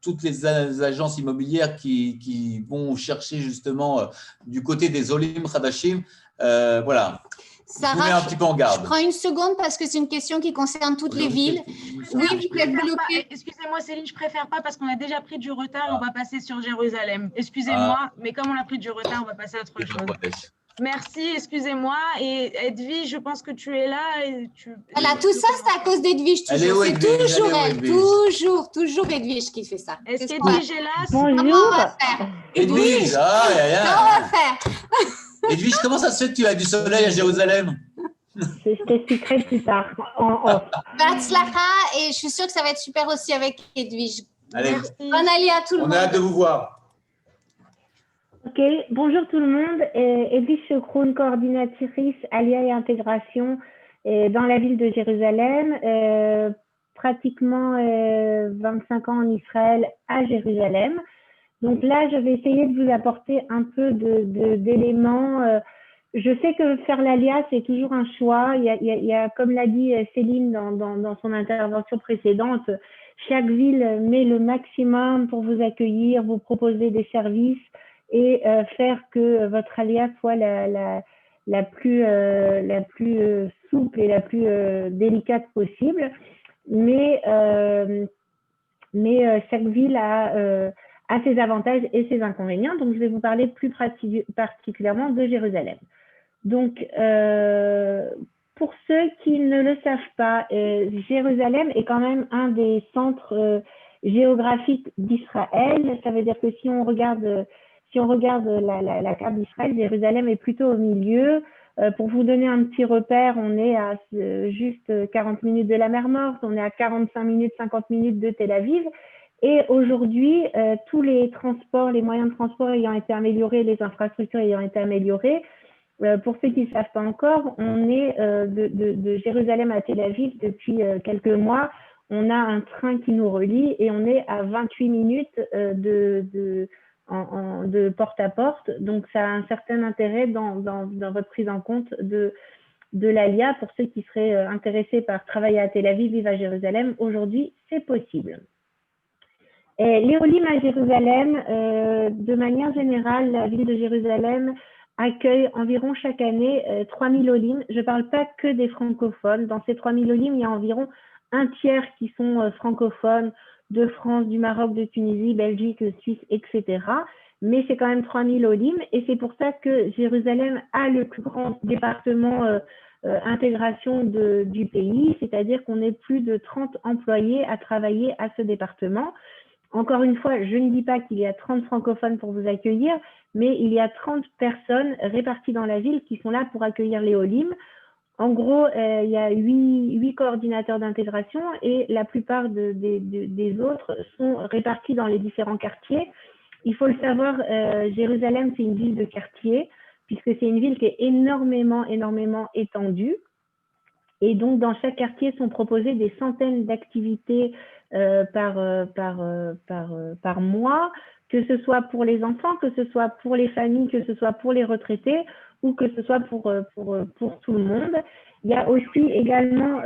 toutes les agences immobilières qui vont chercher justement du côté des Olim Khadashim. Voilà. Sarah, je vous mets un petit peu en garde. Je prends une seconde parce que c'est une question qui concerne toutes les villes. Oui, vous êtes bloqué. Excusez-moi Céline, je préfère pas parce qu'on a déjà pris du retard, on va passer sur Jérusalem. Excusez-moi, mais comme on a pris du retard, on va passer à autre chose. Merci, excusez-moi. Et Edwige, je pense que tu es là. Et Voilà, tout ça, c'est à cause d'Edwige. Elle est où, C'est Edwige? toujours Elle est où, elle, Edwige? toujours Edwige qui fait ça. Est-ce Qu'est-ce qu'on va- qu'Edwige est là? Comment on va faire Edwige, ah, Comment on va faire Edwige, comment ça se fait que tu as du soleil à Jérusalem? Je t'expliquerai plus tard, en off. Batzlacha, et je suis sûre que ça va être super aussi avec Edwige. Allez. Bonne année à tout le On monde. a hâte de vous voir. Ok, bonjour tout le monde. Edwige Chekroun, coordinatrice Alia et Intégration dans la ville de Jérusalem, pratiquement 25 ans en Israël à Jérusalem. Donc là, je vais essayer de vous apporter un peu d'éléments. Je sais que faire l'Alia, c'est toujours un choix. Il y a, comme l'a dit Céline dans son intervention précédente, chaque ville met le maximum pour vous accueillir, vous proposer des services et faire que votre Alia soit la plus souple et la plus délicate possible. Mais chaque ville a ses avantages et ses inconvénients. Donc, je vais vous parler plus particulièrement de Jérusalem. Donc, pour ceux qui ne le savent pas, Jérusalem est quand même un des centres géographiques d'Israël. Ça veut dire que si on regarde la carte d'Israël, Jérusalem est plutôt au milieu. Pour vous donner un petit repère, on est à juste 40 minutes de la mer Morte, on est à 45 minutes, 50 minutes de Tel Aviv. Et aujourd'hui, tous les transports, les moyens de transport ayant été améliorés, les infrastructures ayant été améliorées, pour ceux qui ne savent pas encore, on est de Jérusalem à Tel Aviv depuis quelques mois. On a un train qui nous relie et on est à 28 minutes de porte à porte. Donc, ça a un certain intérêt dans votre prise en compte de l'ALIA. Pour ceux qui seraient intéressés par travailler à Tel Aviv, vivre à Jérusalem, aujourd'hui, c'est possible. Les Olim à Jérusalem, de manière générale, la ville de Jérusalem accueille environ chaque année 3000 Olim. Je ne parle pas que des francophones. Dans ces 3000 Olim, il y a environ un tiers qui sont francophones de France, du Maroc, de Tunisie, Belgique, Suisse, etc. Mais c'est quand même 3000 Olim et c'est pour ça que Jérusalem a le plus grand département intégration du pays, c'est-à-dire qu'on est plus de 30 employés à travailler à ce département. Encore une fois, je ne dis pas qu'il y a 30 francophones pour vous accueillir, mais il y a 30 personnes réparties dans la ville qui sont là pour accueillir les Olim. En gros, il y a 8 coordinateurs d'intégration et la plupart des autres sont répartis dans les différents quartiers. Il faut le savoir, Jérusalem, c'est une ville de quartier, puisque c'est une ville qui est énormément étendue. Et donc, dans chaque quartier sont proposées des centaines d'activités par mois, que ce soit pour les enfants, que ce soit pour les familles, que ce soit pour les retraités ou que ce soit pour tout le monde. Il y a aussi également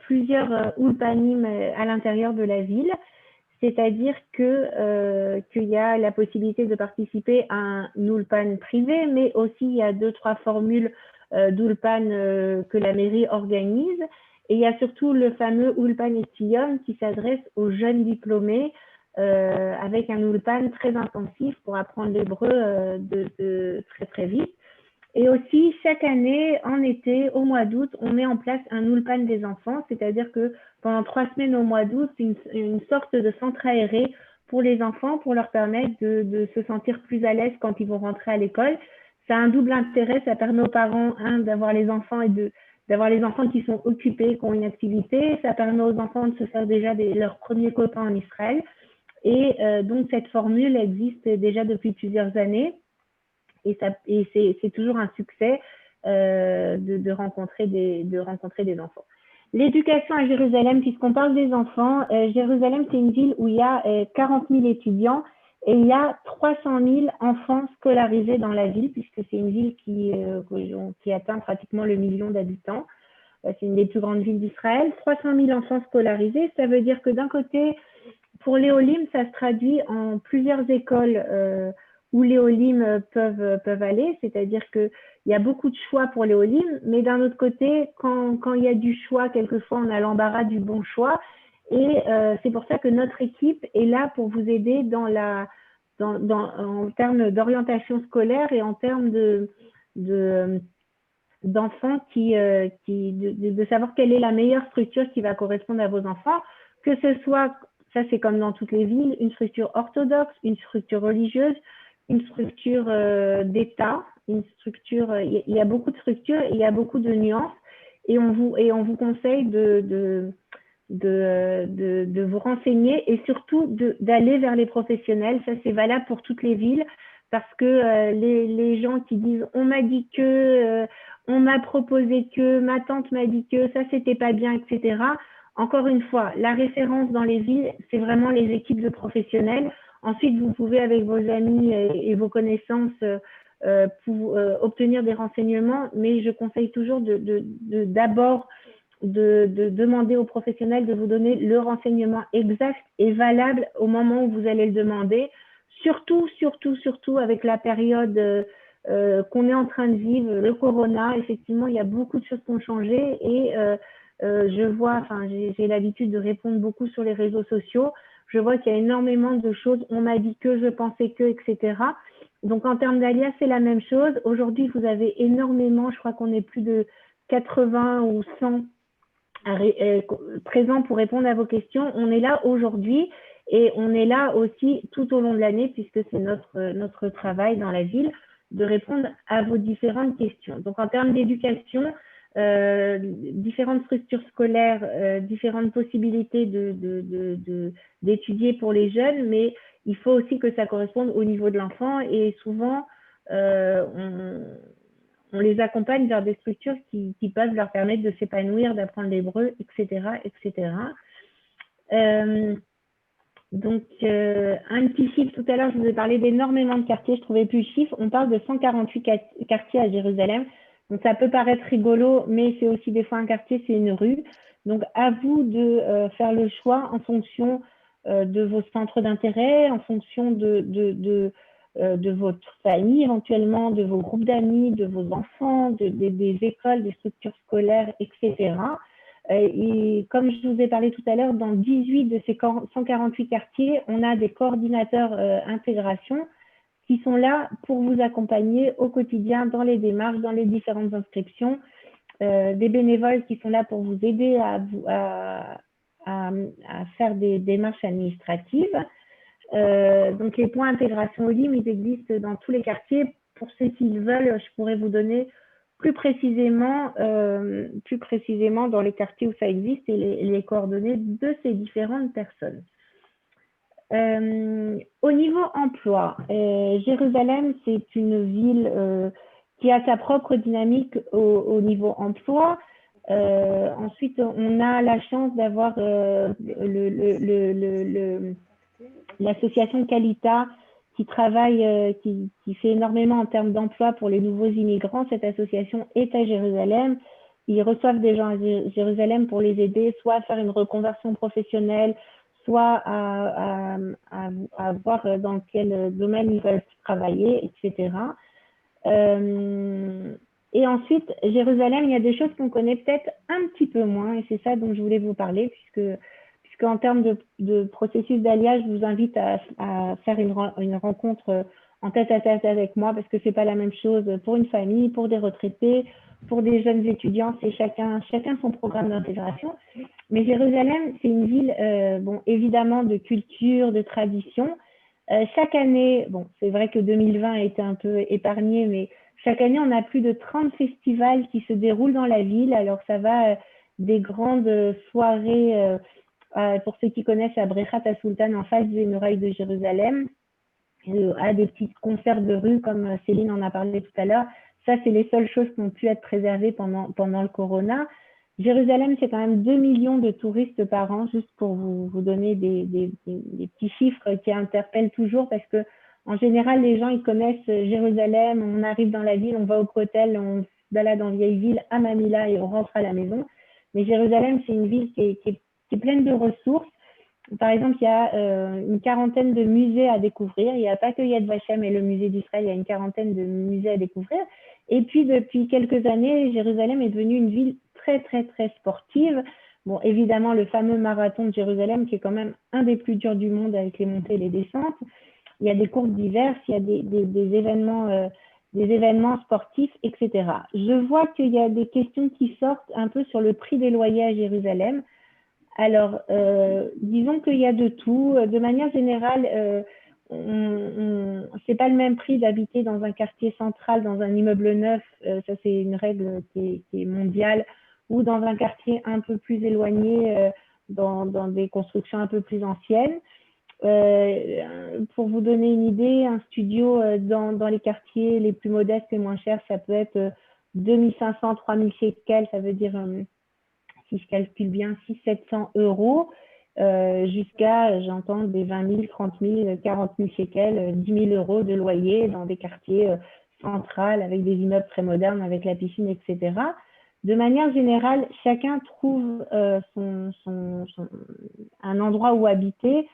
plusieurs ulpanim à l'intérieur de la ville, c'est-à-dire qu'il y a la possibilité de participer à un ulpan privé, mais aussi il y a 2-3 formules d'ulpan que la mairie organise. Et il y a surtout le fameux Ulpan Etzion qui s'adresse aux jeunes diplômés avec un Ulpan très intensif pour apprendre l'hébreu très très vite. Et aussi, chaque année, en été, au mois d'août, on met en place un Ulpan des enfants, c'est-à-dire que pendant 3 semaines au mois d'août, c'est une sorte de centre aéré pour les enfants, pour leur permettre de se sentir plus à l'aise quand ils vont rentrer à l'école. Ça a un double intérêt, ça permet aux parents, d'avoir les enfants et d'avoir les enfants qui sont occupés, qui ont une activité. Ça permet aux enfants de se faire déjà leurs premiers copains en Israël. Et donc, cette formule existe déjà depuis plusieurs années. Et c'est toujours un succès de rencontrer des enfants. L'éducation à Jérusalem, puisqu'on parle des enfants, Jérusalem, c'est une ville où il y a 40 000 étudiants et il y a 300 000 enfants scolarisés dans la ville, puisque c'est une ville qui atteint pratiquement le 1 million d'habitants. C'est une des plus grandes villes d'Israël. 300 000 enfants scolarisés, ça veut dire que d'un côté, pour les Olim, ça se traduit en plusieurs écoles où les Olim peuvent aller, c'est-à-dire qu'il y a beaucoup de choix pour les Olim, mais d'un autre côté, quand il y a du choix, quelquefois on a l'embarras du bon choix, et c'est pour ça que notre équipe est là pour vous aider en termes d'orientation scolaire et en termes d'enfants de savoir quelle est la meilleure structure qui va correspondre à vos enfants, que ce soit, ça c'est comme dans toutes les villes, une structure orthodoxe, une structure religieuse, une structure d'État, une structure, il y a beaucoup de structures, il y a beaucoup de nuances, et on vous conseille de vous renseigner et surtout d'aller vers les professionnels. Ça, c'est valable pour toutes les villes parce que les gens qui disent « on m'a dit que, on m'a proposé que, ma tante m'a dit que, ça, c'était pas bien, etc. » Encore une fois, la référence dans les villes, c'est vraiment les équipes de professionnels. Ensuite, vous pouvez, avec vos amis et vos connaissances, obtenir des renseignements, mais je conseille toujours d'abord de demander aux professionnels de vous donner le renseignement exact et valable au moment où vous allez le demander. Surtout avec la période qu'on est en train de vivre, le corona, effectivement, il y a beaucoup de choses qui ont changé et je vois, enfin, j'ai l'habitude de répondre beaucoup sur les réseaux sociaux. Je vois qu'il y a énormément de choses. On m'a dit que, je pensais que, etc. Donc, en termes d'alias, c'est la même chose. Aujourd'hui, vous avez énormément, je crois qu'on est plus de 80 ou 100 présents pour répondre à vos questions. On est là aujourd'hui et on est là aussi tout au long de l'année puisque c'est notre travail dans la ville de répondre à vos différentes questions. Donc, en termes d'éducation, différentes structures scolaires, différentes possibilités d'étudier pour les jeunes, mais il faut aussi que ça corresponde au niveau de l'enfant et souvent, on les accompagne vers des structures qui peuvent leur permettre de s'épanouir, d'apprendre l'hébreu, etc., etc. Donc, un petit chiffre, tout à l'heure, je vous ai parlé d'énormément de quartiers, je ne trouvais plus le chiffre. On parle de 148 quartiers à Jérusalem. Donc, ça peut paraître rigolo, mais c'est aussi des fois un quartier, c'est une rue. Donc, à vous de faire le choix en fonction de vos centres d'intérêt, en fonction de votre famille éventuellement, de vos groupes d'amis, de vos enfants, des écoles, des structures scolaires, etc. Et comme je vous ai parlé tout à l'heure, dans 18 de ces 148 quartiers, on a des coordinateurs intégration qui sont là pour vous accompagner au quotidien dans les démarches, dans les différentes inscriptions, des bénévoles qui sont là pour vous aider à faire des démarches administratives. Donc, les points intégration OLIM, ils existent dans tous les quartiers. Pour ceux qui le veulent, je pourrais vous donner plus précisément dans les quartiers où ça existe et les coordonnées de ces différentes personnes. Au niveau emploi, Jérusalem, c'est une ville qui a sa propre dynamique au niveau emploi. Ensuite, on a la chance d'avoir l'association Kalita qui travaille, qui fait énormément en termes d'emploi pour les nouveaux immigrants. Cette association est à Jérusalem. Ils reçoivent des gens à Jérusalem pour les aider, soit à faire une reconversion professionnelle, soit à voir dans quel domaine ils veulent travailler, etc. Et ensuite, Jérusalem, il y a des choses qu'on connaît peut-être un petit peu moins, et c'est ça dont je voulais vous parler, puisqu'en termes de processus d'alliage, je vous invite à faire une rencontre en tête-à-tête avec moi, parce que ce n'est pas la même chose pour une famille, pour des retraités, pour des jeunes étudiants, c'est chacun son programme d'intégration. Mais Jérusalem, c'est une ville, bon, évidemment, de culture, de tradition. Chaque année, bon, c'est vrai que 2020 a été un peu épargné, mais chaque année, on a plus de 30 festivals qui se déroulent dans la ville. Alors, ça va des grandes soirées, pour ceux qui connaissent, à Brechat Sultan, en face des murailles de Jérusalem, à des petits concerts de rue, comme Céline en a parlé tout à l'heure. Ça, c'est les seules choses qui ont pu être préservées pendant le corona. Jérusalem, c'est quand même 2 millions de touristes par an, juste pour vous donner des petits chiffres qui interpellent toujours, parce que en général, les gens, ils connaissent Jérusalem, on arrive dans la ville, on va au Kotel, on se balade en vieille ville, à Mamilla, et on rentre à la maison. Mais Jérusalem, c'est une ville qui est pleine de ressources. Par exemple, il y a une quarantaine de musées à découvrir. Il n'y a pas que Yad Vashem et le musée d'Israël, il y a une quarantaine de musées à découvrir. Et puis, depuis quelques années, Jérusalem est devenue une ville très, très, très sportive. Bon, évidemment, le fameux marathon de Jérusalem, qui est quand même un des plus durs du monde avec les montées et les descentes. Il y a des courses diverses, il y a des événements des événements sportifs, etc. Je vois qu'il y a des questions qui sortent un peu sur le prix des loyers à Jérusalem. Alors, disons qu'il y a de tout. De manière générale, c'est pas le même prix d'habiter dans un quartier central, dans un immeuble neuf, ça c'est une règle qui est mondiale, ou dans un quartier un peu plus éloigné, dans des constructions un peu plus anciennes. Pour vous donner une idée, un studio dans les quartiers les plus modestes et moins chers, ça peut être 2500, 3000 shekels, ça veut dire, si je calcule bien, 600-700 euros, jusqu'à, j'entends, des 20 000, 30 000, 40 000 shekels, 10 000 euros de loyer dans des quartiers centrales avec des immeubles très modernes, avec la piscine, etc. De manière générale, chacun trouve un endroit où habiter,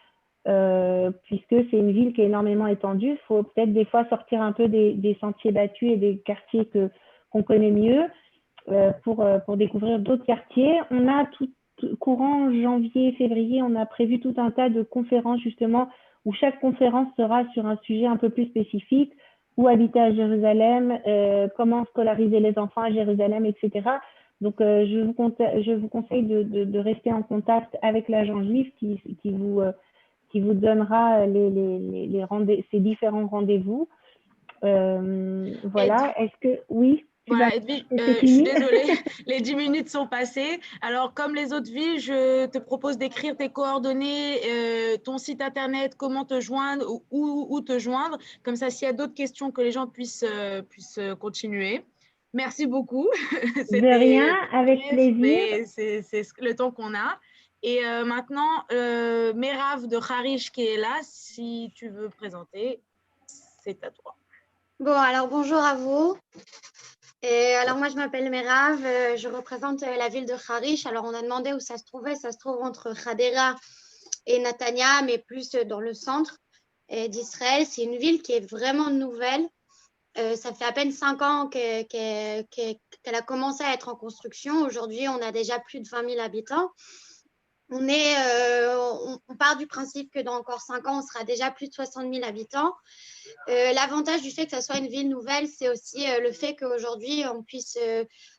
puisque c'est une ville qui est énormément étendue. Il faut peut-être des fois sortir un peu des sentiers battus et des quartiers qu'on connaît mieux pour découvrir d'autres quartiers. On a courant janvier, février, on a prévu tout un tas de conférences justement où chaque conférence sera sur un sujet un peu plus spécifique, où habiter à Jérusalem, comment scolariser les enfants à Jérusalem, etc. Donc, je vous conseille de rester en contact avec l'agent juif qui vous donnera ces différents rendez-vous. Voilà, est-ce que… Oui, voilà, Edwige, je suis désolée, les 10 minutes sont passées. Alors, comme les autres villes, je te propose d'écrire tes coordonnées, ton site internet, comment te joindre, où te joindre. Comme ça, s'il y a d'autres questions, que les gens puissent continuer. Merci beaucoup. De rien, avec plaisir. C'est le temps qu'on a. Et maintenant, Merav de Harish qui est là, si tu veux présenter, c'est à toi. Bon, alors bonjour à vous. Et alors moi, je m'appelle Merav, je représente la ville de Harish. Alors on a demandé où ça se trouvait. Ça se trouve entre Hadera et Netanya, mais plus dans le centre d'Israël. C'est une ville qui est vraiment nouvelle. Ça fait à peine 5 ans qu'elle a commencé à être en construction. Aujourd'hui, on a déjà plus de 20 000 habitants. On part du principe que dans encore 5 ans, on sera déjà plus de 60 000 habitants. L'avantage du fait que ça soit une ville nouvelle, c'est aussi le fait qu'aujourd'hui, on puisse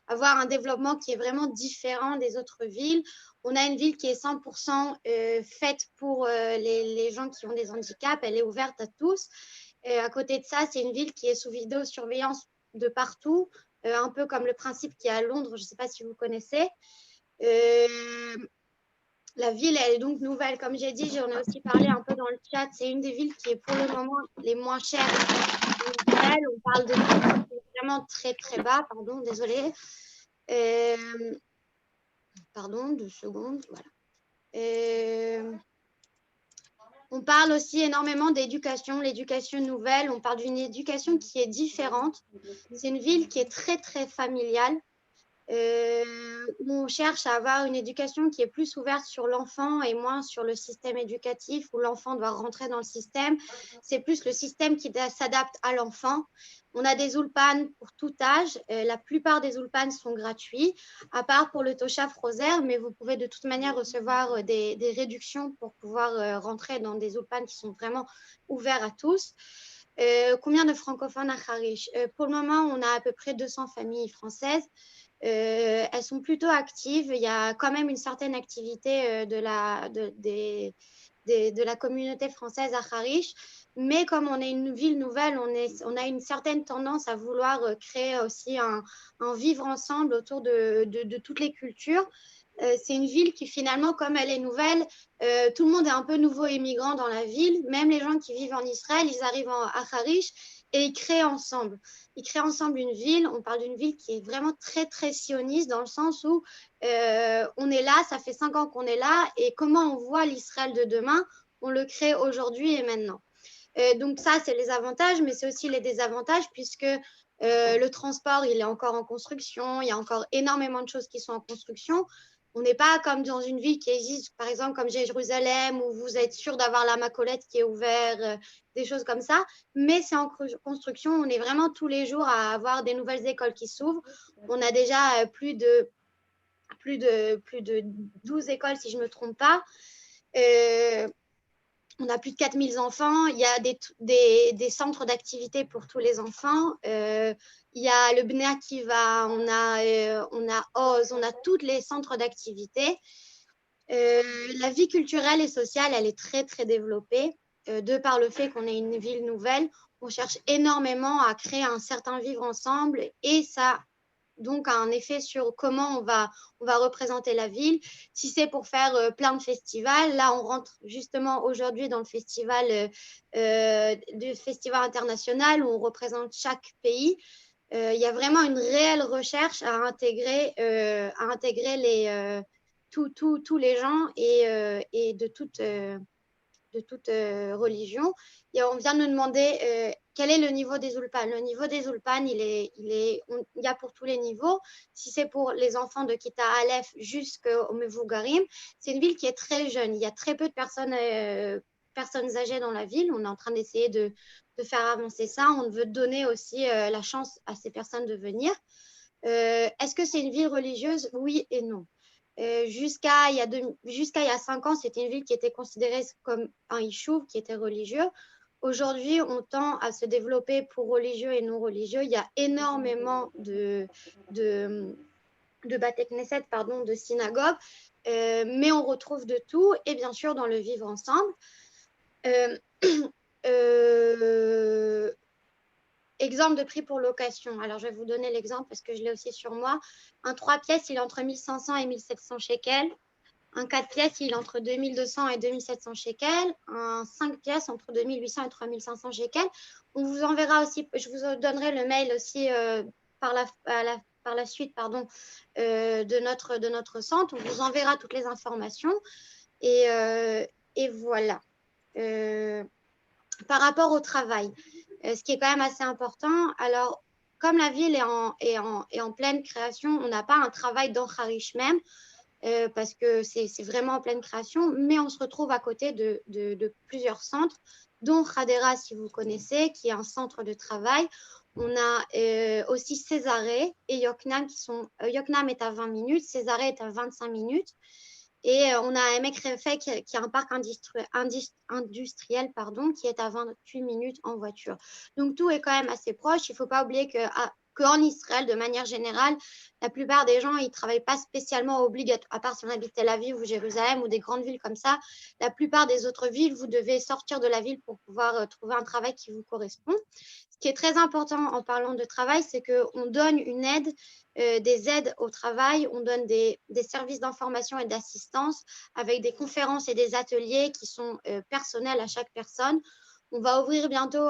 avoir un développement qui est vraiment différent des autres villes. On a une ville qui est 100% faite pour les gens qui ont des handicaps. Elle est ouverte à tous. À côté de ça, c'est une ville qui est sous vidéosurveillance de partout, un peu comme le principe qu'il y a à Londres. Je ne sais pas si vous connaissez. La ville, elle est donc nouvelle. Comme j'ai dit, j'en ai aussi parlé un peu dans le chat. C'est une des villes qui est pour le moment les moins chères. On parle de vraiment très, très bas. Pardon, désolée. Pardon, 2 secondes. Voilà. On parle aussi énormément d'éducation, l'éducation nouvelle. On parle d'une éducation qui est différente. C'est une ville qui est très, très familiale. Où on cherche à avoir une éducation qui est plus ouverte sur l'enfant et moins sur le système éducatif où l'enfant doit rentrer dans le système. C'est plus le système qui s'adapte à l'enfant. On a des ulpans pour tout âge. La plupart des ulpans sont gratuits, à part pour le Toshav Rosaire, mais vous pouvez de toute manière recevoir des réductions pour pouvoir rentrer dans des ulpans qui sont vraiment ouverts à tous. Combien de francophones à Harish? Pour le moment, on a à peu près 200 familles françaises. Elles sont plutôt actives. Il y a quand même une certaine activité de la communauté française à Harish. Mais comme on est une ville nouvelle, on a une certaine tendance à vouloir créer aussi un vivre ensemble autour de toutes les cultures. C'est une ville qui finalement, comme elle est nouvelle, tout le monde est un peu nouveau immigrant dans la ville. Même les gens qui vivent en Israël, ils arrivent à Harish et ils créent ensemble. Ils créent ensemble une ville. On parle d'une ville qui est vraiment très, très sioniste dans le sens où on est là, ça fait 5 ans qu'on est là et comment on voit l'Israël de demain, on le crée aujourd'hui et maintenant. Donc ça, c'est les avantages, mais c'est aussi les désavantages puisque le transport, il est encore en construction. Il y a encore énormément de choses qui sont en construction. On n'est pas comme dans une ville qui existe, par exemple, comme Jérusalem, où vous êtes sûr d'avoir la Macolette qui est ouverte, des choses comme ça. Mais c'est en construction. On est vraiment tous les jours à avoir des nouvelles écoles qui s'ouvrent. On a déjà plus de 12 écoles, si je ne me trompe pas. On a plus de 4000 enfants. Il y a des centres d'activité pour tous les enfants. Il y a le Bnei Akiva, on a Oz, on a tous les centres d'activité. La vie culturelle et sociale, elle est très, très développée. De par le fait qu'on est une ville nouvelle, on cherche énormément à créer un certain vivre ensemble et ça donc a un effet sur comment on va représenter la ville. Si c'est pour faire plein de festivals, là on rentre justement aujourd'hui dans le festival du festival international où on représente chaque pays. Il y a vraiment une réelle recherche à intégrer tous les gens et de toute religion. Et on vient de nous demander quel est le niveau des Ulpan. Le niveau des Ulpan, il y a pour tous les niveaux. Si c'est pour les enfants de Kita Aleph jusqu'au Mevugarim, c'est une ville qui est très jeune. Il y a très peu de personnes âgées dans la ville. On est en train d'essayer de faire avancer ça. On veut donner aussi la chance à ces personnes de venir. Est-ce que c'est une ville religieuse? Oui et non. Jusqu'à il y a 5 ans, c'était une ville qui était considérée comme un yishuv, qui était religieux. Aujourd'hui, on tend à se développer pour religieux et non religieux. Il y a énormément de Bate Knesset, de synagogues, mais on retrouve de tout et bien sûr dans le vivre ensemble. Exemple de prix pour location. Alors, je vais vous donner l'exemple parce que je l'ai aussi sur moi. Un 3 pièces, il est entre 1500 et 1700 shekels. Un 4 pièces, il est entre 2200 et 2700 shekels. Un 5 pièces, entre 2800 et 3500 shekels. On vous enverra aussi, je vous donnerai le mail aussi par la suite de notre centre. On vous enverra toutes les informations. Et voilà. Par rapport au travail, ce qui est quand même assez important. Alors, comme la ville est en pleine création, on n'a pas un travail dans Harish même, parce que c'est vraiment en pleine création, mais on se retrouve à côté de plusieurs centres, dont Hadera, si vous connaissez, qui est un centre de travail. On a aussi Césarée et Yoknam qui sont... Yoknam est à 20 minutes, Césarée est à 25 minutes. Et on a Emek Refeh qui est un parc industriel qui est à 28 minutes en voiture. Donc, tout est quand même assez proche. Il ne faut pas oublier qu'en Israël, de manière générale, la plupart des gens, ils ne travaillent pas spécialement obligatoirement, à part si on habite Tel Aviv ou Jérusalem ou des grandes villes comme ça. La plupart des autres villes, vous devez sortir de la ville pour pouvoir trouver un travail qui vous correspond. Ce qui est très important en parlant de travail, c'est qu'on donne une aide, des aides au travail, on donne des services d'information et d'assistance avec des conférences et des ateliers qui sont personnels à chaque personne. On va ouvrir bientôt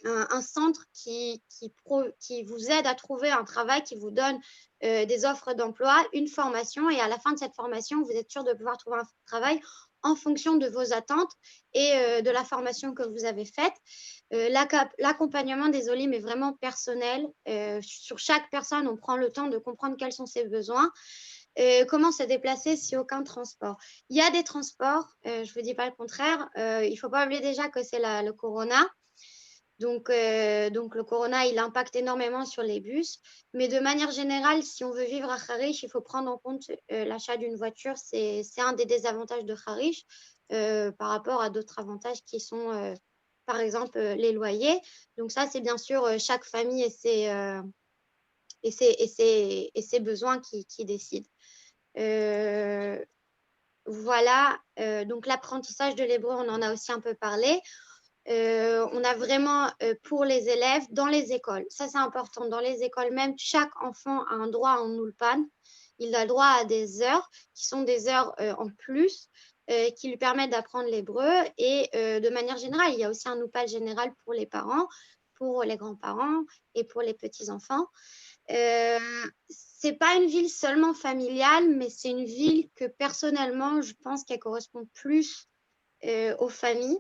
un centre qui vous aide à trouver un travail, qui vous donne des offres d'emploi, une formation, et à la fin de cette formation, vous êtes sûr de pouvoir trouver un travail en fonction de vos attentes et de la formation que vous avez faite. L'accompagnement des Olim est vraiment personnel. Sur chaque personne, on prend le temps de comprendre quels sont ses besoins. Comment se déplacer si aucun transport. Il y a des transports, je ne vous dis pas le contraire. Il ne faut pas oublier déjà que c'est le corona. Donc, le corona, il impacte énormément sur les bus. Mais de manière générale, si on veut vivre à Harish, il faut prendre en compte l'achat d'une voiture. C'est un des désavantages de Harish par rapport à d'autres avantages qui sont, par exemple, les loyers. Donc ça, c'est bien sûr chaque famille et ses besoins qui décident. Voilà, donc l'apprentissage de l'hébreu, on en a aussi un peu parlé. On a vraiment pour les élèves dans les écoles. Ça, c'est important. Dans les écoles même, chaque enfant a un droit en ulpan. Il a le droit à des heures qui sont des heures en plus qui lui permettent d'apprendre l'hébreu. Et de manière générale, il y a aussi un ulpan général pour les parents, pour les grands-parents et pour les petits-enfants. C'est pas une ville seulement familiale, mais c'est une ville que personnellement, je pense qu'elle correspond plus aux familles.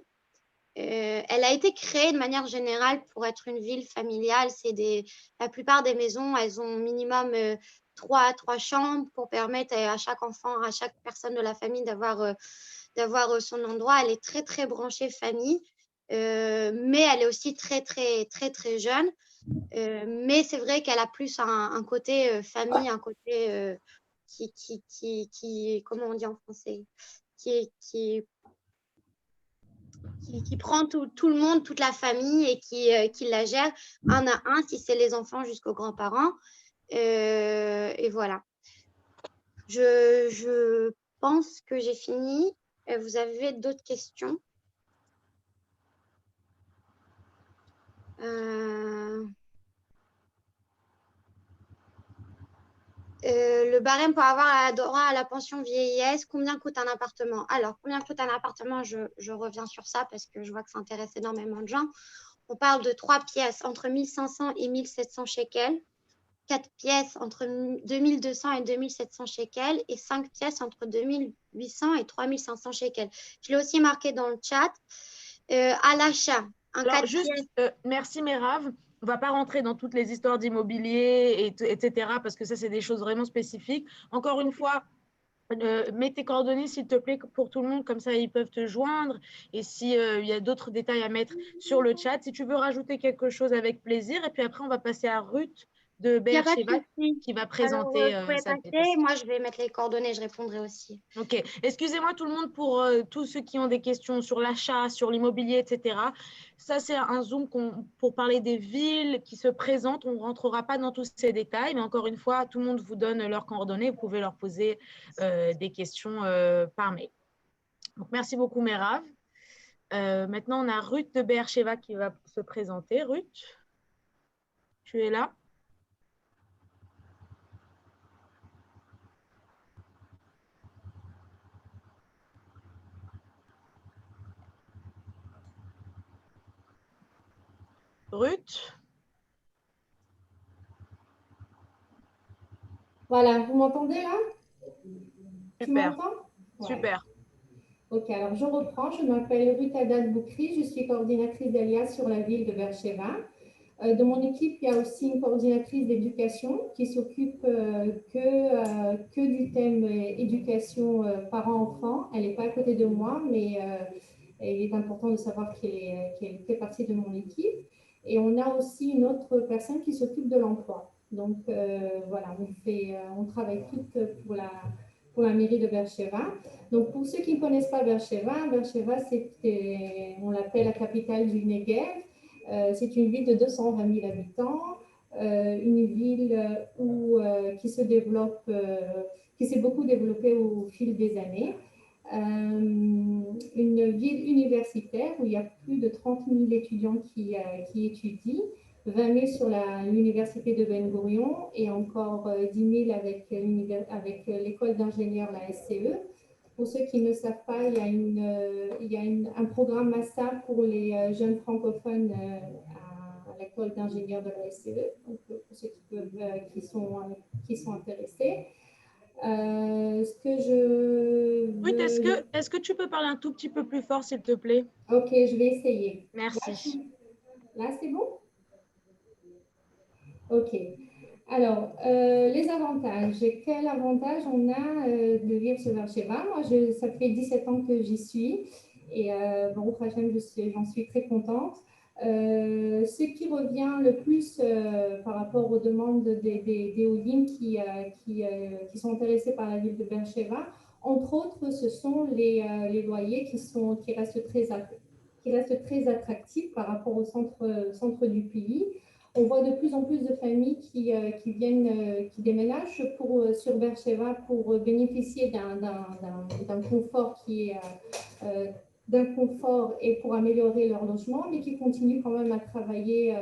Elle a été créée de manière générale pour être une ville familiale. La plupart des maisons, elles ont minimum 3 chambres pour permettre à chaque enfant, à chaque personne de la famille d'avoir son endroit. Elle est très, très branchée famille, mais elle est aussi très, très, très, très jeune. Mais c'est vrai qu'elle a plus un côté famille, un côté qui, comment on dit en français, qui qui prend tout le monde, toute la famille et qui la gère un à un, si c'est les enfants jusqu'aux grands-parents. Et voilà. Je pense que j'ai fini. Vous avez d'autres questions? Le barème pour avoir droit à la pension vieillesse, combien coûte un appartement? Alors, combien coûte un appartement? Je reviens sur ça parce que je vois que ça intéresse énormément de gens. On parle de 3 pièces entre 1500 et 1700 shekels, 4 pièces entre 2200 et 2700 shekels et 5 pièces entre 2800 et 3500 shekels. Je l'ai aussi marqué dans le chat. À l'achat, merci Merav. On ne va pas rentrer dans toutes les histoires d'immobilier, etc., parce que ça, c'est des choses vraiment spécifiques. Encore une fois, mets tes coordonnées, s'il te plaît, pour tout le monde, comme ça, ils peuvent te joindre. Et s'il y a d'autres détails à mettre sur le chat, si tu veux rajouter quelque chose, avec plaisir. Et puis après, on va passer à Ruth de Beersheba qui va présenter sa passer. Moi, je vais mettre les coordonnées, je répondrai aussi. Ok. Excusez-moi tout le monde pour tous ceux qui ont des questions sur l'achat, sur l'immobilier, etc. Ça, c'est un Zoom pour parler des villes qui se présentent. On ne rentrera pas dans tous ces détails, mais encore une fois, tout le monde vous donne leurs coordonnées. Vous pouvez leur poser des questions par mail. Donc, merci beaucoup, Merav. Maintenant, on a Ruth de Beersheba qui va se présenter. Ruth, tu es là? Ruth? Voilà, vous m'entendez là? Tu Super. m'entends? Ouais. Super. Ok, alors je reprends. Je m'appelle Ruth Haddad Boukri. Je suis coordinatrice d'Alias sur la ville de Beersheba. Dans mon équipe, il y a aussi une coordinatrice d'éducation qui s'occupe que du thème éducation parents-enfants. Elle n'est pas à côté de moi, mais il est important de savoir qu'elle fait partie de mon équipe. Et on a aussi une autre personne qui s'occupe de l'emploi. Donc voilà, on travaille toutes pour la mairie de Beersheba. Donc pour ceux qui ne connaissent pas Beersheba, on l'appelle la capitale du Negev. C'est une ville de 220 000 habitants, une ville qui s'est beaucoup développée au fil des années. Une ville universitaire où il y a plus de 30 000 étudiants qui étudient, 20 000 sur l'université de Ben Gurion et encore 10 000 avec l'école d'ingénieurs, la SCE. Pour ceux qui ne savent pas, il y a un programme master pour les jeunes francophones à l'école d'ingénieurs de la SCE, donc pour ceux qui sont intéressés. Ruth, est-ce que tu peux parler un tout petit peu plus fort, s'il te plaît? Ok, je vais essayer. Merci. Là, c'est bon? Ok. Alors, les avantages. Quel avantage on a de vivre sur Beersheba? Moi, ça fait 17 ans que j'y suis et bon, j'en suis très contente. Ce qui revient le plus par rapport aux demandes des Olim qui sont intéressés par la ville de Beersheba, entre autres, ce sont les loyers qui restent très attractifs par rapport au centre du pays. On voit de plus en plus de familles qui déménagent sur Beersheba pour bénéficier d'un confort d'un confort et pour améliorer leur logement, mais qui continuent quand même à travailler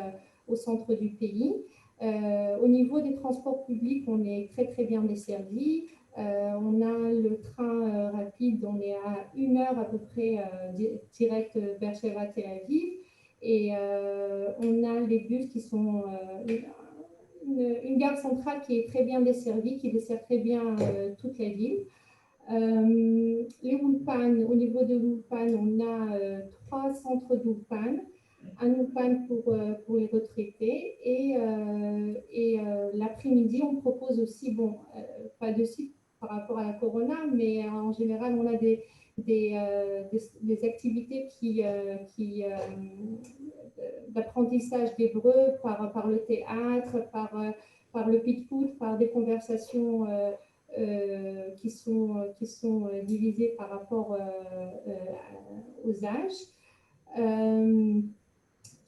au centre du pays. Au niveau des transports publics, on est très très bien desservi. On a le train rapide, on est à 1 heure à peu près direct Beersheba-Tel Aviv. Et on a les bus qui sont une gare centrale qui est très bien desservie, qui dessert très bien toute la ville. Les Ulpan, au niveau de l'Ulpan, on a 3 centres d'Ulpan, un Ulpan pour les retraités et l'après-midi, on propose aussi, bon, pas de site par rapport à la Corona, mais en général, on a des activités d'apprentissage d'hébreu par le théâtre, par le pitpout, par des conversations qui sont divisées par rapport aux âges.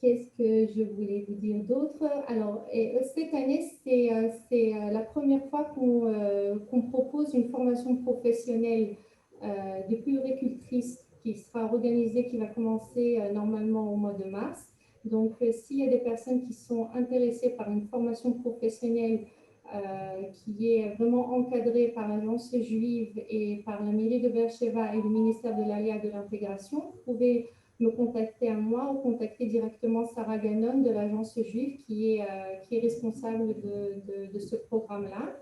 Qu'est-ce que je voulais vous dire d'autre? Alors, cette année, c'est la première fois qu'on propose une formation professionnelle de puéricultrice qui sera organisée, qui va commencer normalement au mois de mars. Donc, s'il y a des personnes qui sont intéressées par une formation professionnelle qui est vraiment encadrée par l'Agence juive et par la mairie de Beersheva et le ministère de l'Alia et de l'Intégration, vous pouvez me contacter à moi ou contacter directement Sarah Gannon de l'Agence juive qui est responsable de ce programme-là.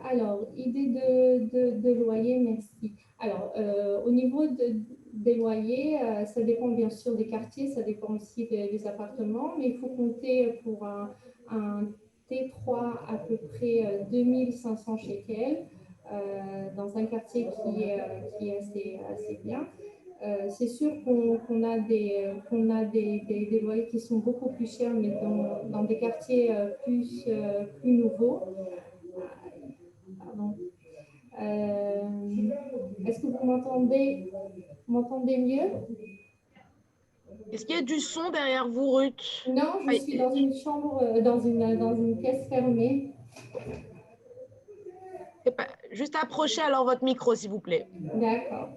Alors, idée de loyer, merci. Alors, au niveau des loyers, ça dépend bien sûr des quartiers, ça dépend aussi des appartements, mais il faut compter pour un T3 à peu près 2500 shekels dans un quartier qui est assez bien. C'est sûr qu'on a des loyers qui sont beaucoup plus chers, mais dans des quartiers plus nouveaux. Pardon. Est-ce que vous m'entendez mieux? Est-ce qu'il y a du son derrière vous, Ruth? Non, je suis dans une chambre, dans une pièce fermée. Juste approchez alors votre micro, s'il vous plaît. D'accord.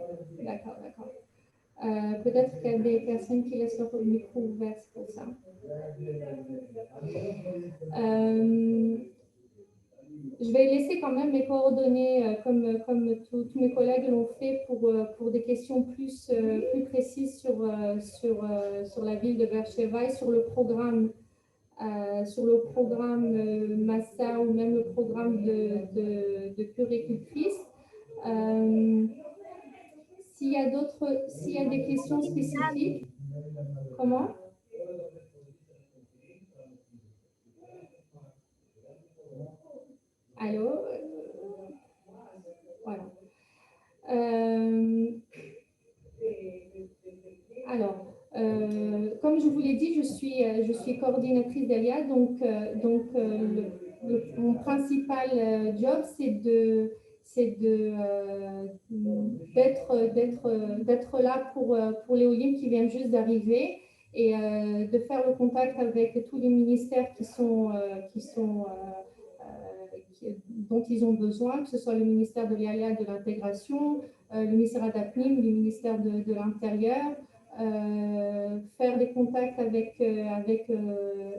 Peut-être qu'il y a des personnes qui laissent leur micro ouvert, c'est pour ça. Je vais laisser quand même mes coordonnées, comme tous mes collègues l'ont fait, pour des questions plus précises sur la ville de Beersheva et sur le programme Massa ou même le programme de puéricultrice. S'il y a des questions spécifiques, comment? Allô? Voilà. Alors, comme je vous l'ai dit, je suis coordinatrice d'Alia, donc mon principal job, c'est d'être là pour les Olim qui viennent juste d'arriver et de faire le contact avec tous les ministères dont ils ont besoin, que ce soit le ministère de l'Alia de l'intégration, le ministère d'Apnim, le ministère de l'Intérieur, faire des contacts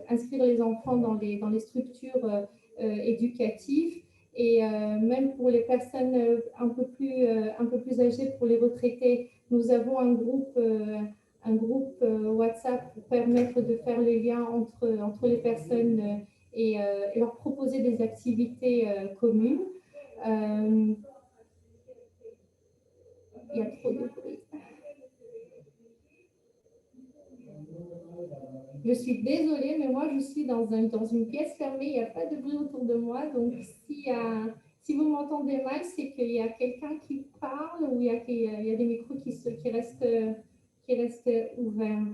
inscrire les enfants dans les structures éducatives et même pour les personnes un peu plus âgées, pour les retraités, nous avons un groupe WhatsApp pour permettre de faire le lien entre les personnes et leur proposer des activités communes. Il y a trop de bruit. Je suis désolée, mais moi, je suis dans une pièce fermée, il n'y a pas de bruit autour de moi. Donc, si vous m'entendez mal, c'est qu'il y a quelqu'un qui parle ou il y a des micros qui restent ouverts.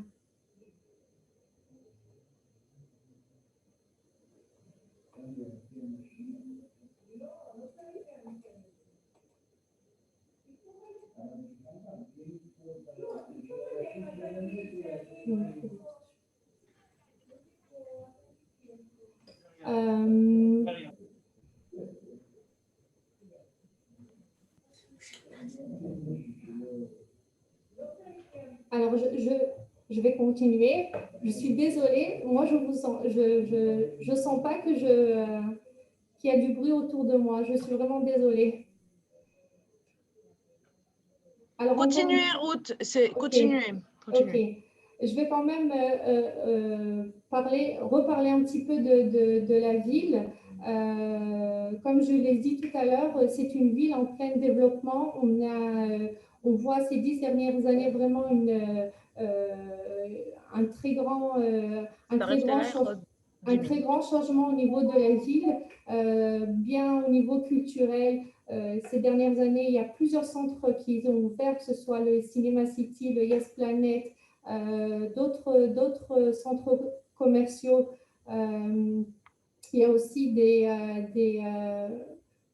Alors, je vais continuer. Je suis désolée. Moi, je sens pas qu'il y a du bruit autour de moi. Je suis vraiment désolée. Alors, continuez, Ruth. Continuez. Ok. Je vais quand même reparler un petit peu de la ville. Comme je l'ai dit tout à l'heure, c'est une ville en plein développement. On voit ces 10 dernières années vraiment un très grand changement au niveau de la ville, bien au niveau culturel. Ces dernières années, il y a plusieurs centres qui ont ouvert, que ce soit le Cinema City, le Yes Planet, d'autres centres commerciaux. Il y a aussi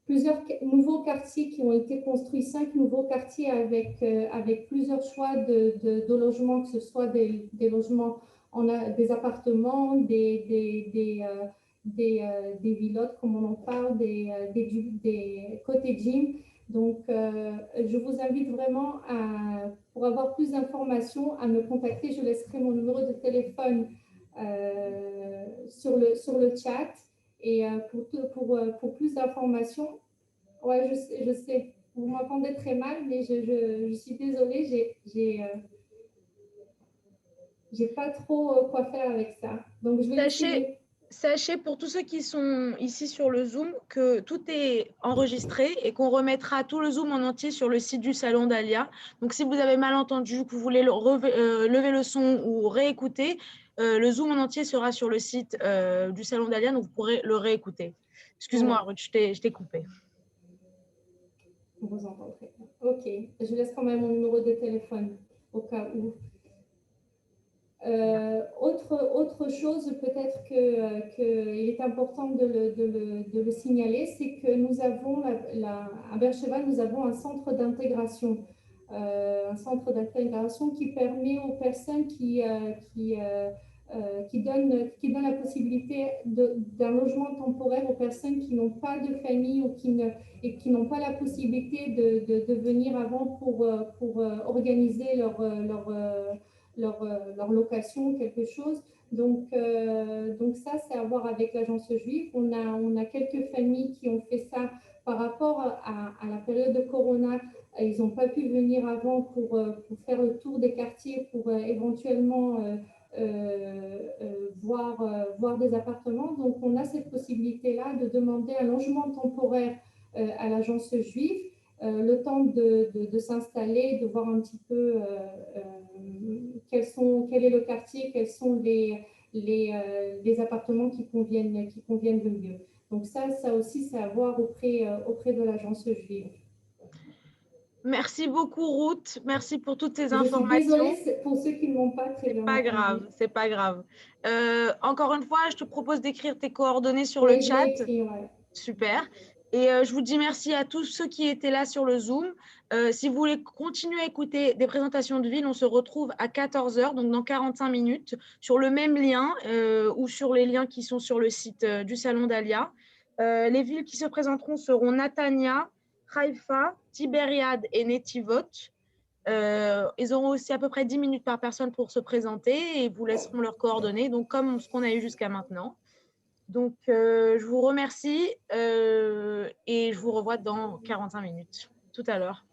nouveaux quartiers qui ont été construits, 5 nouveaux quartiers avec plusieurs choix de logements, que ce soit des logements, des appartements, des villottes, comme on en parle, des côtés gym. Donc, je vous invite vraiment, pour avoir plus d'informations, à me contacter. Je laisserai mon numéro de téléphone sur le chat. Et pour plus d'informations, ouais, je sais, vous m'entendez très mal, mais je suis désolée, j'ai pas trop quoi faire avec ça. Donc, je vais Sachez pour tous ceux qui sont ici sur le Zoom que tout est enregistré et qu'on remettra tout le Zoom en entier sur le site du Salon d'Alia. Donc, si vous avez mal entendu, que vous voulez lever le son ou réécouter, le Zoom en entier sera sur le site du Salon d'Alia, donc vous pourrez le réécouter. Excuse-moi, Ruth, je t'ai coupé. On vous entend très bien. OK, je laisse quand même mon numéro de téléphone au cas où. Autre chose, peut-être qu'il est important de le signaler, c'est que nous avons, à Beersheba, nous avons un centre d'intégration. Qui permet aux personnes qui donne la possibilité d'un logement temporaire aux personnes qui n'ont pas de famille ou qui n'ont pas la possibilité de venir avant pour organiser leur location, quelque chose. Donc ça, c'est à voir avec l'agence juive. On a quelques familles qui ont fait ça par rapport à la période de Corona. Ils n'ont pas pu venir avant pour faire le tour des quartiers, pour éventuellement voir des appartements. Donc, on a cette possibilité-là de demander un logement temporaire à l'agence juive, le temps de s'installer, de voir un petit peu quel est le quartier, quels sont les appartements qui conviennent le mieux. Donc ça aussi, c'est à voir auprès de l'agence juive. Merci beaucoup, Ruth. Merci pour toutes ces informations. informations. Je suis désolée pour ceux qui ne m'ont pas très bien entendu. C'est pas grave. Encore une fois, je te propose d'écrire tes coordonnées sur le chat. Super. Et je vous dis merci à tous ceux qui étaient là sur le Zoom. Si vous voulez continuer à écouter des présentations de villes, on se retrouve à 14 h, donc dans 45 minutes, sur le même lien ou sur les liens qui sont sur le site du Salon d'Alia. Les villes qui se présenteront seront Natania, Haïfa, Tibériade et Netivot. Ils auront aussi à peu près 10 minutes par personne pour se présenter et vous laisseront leurs coordonnées, donc comme ce qu'on a eu jusqu'à maintenant. Donc, je vous remercie et je vous revois dans 45 minutes, tout à l'heure.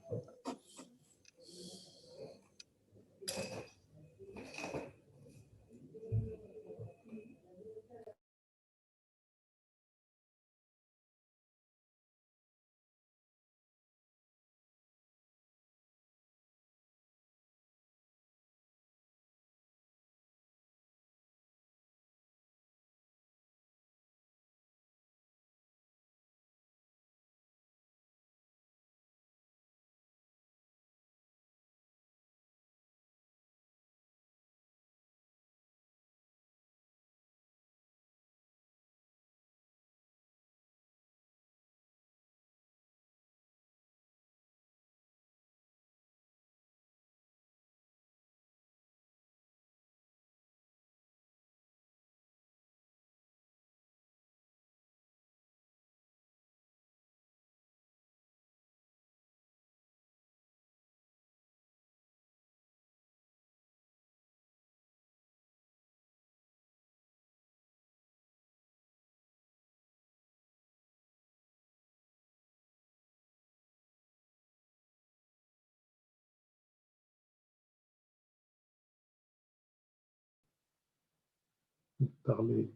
Parler.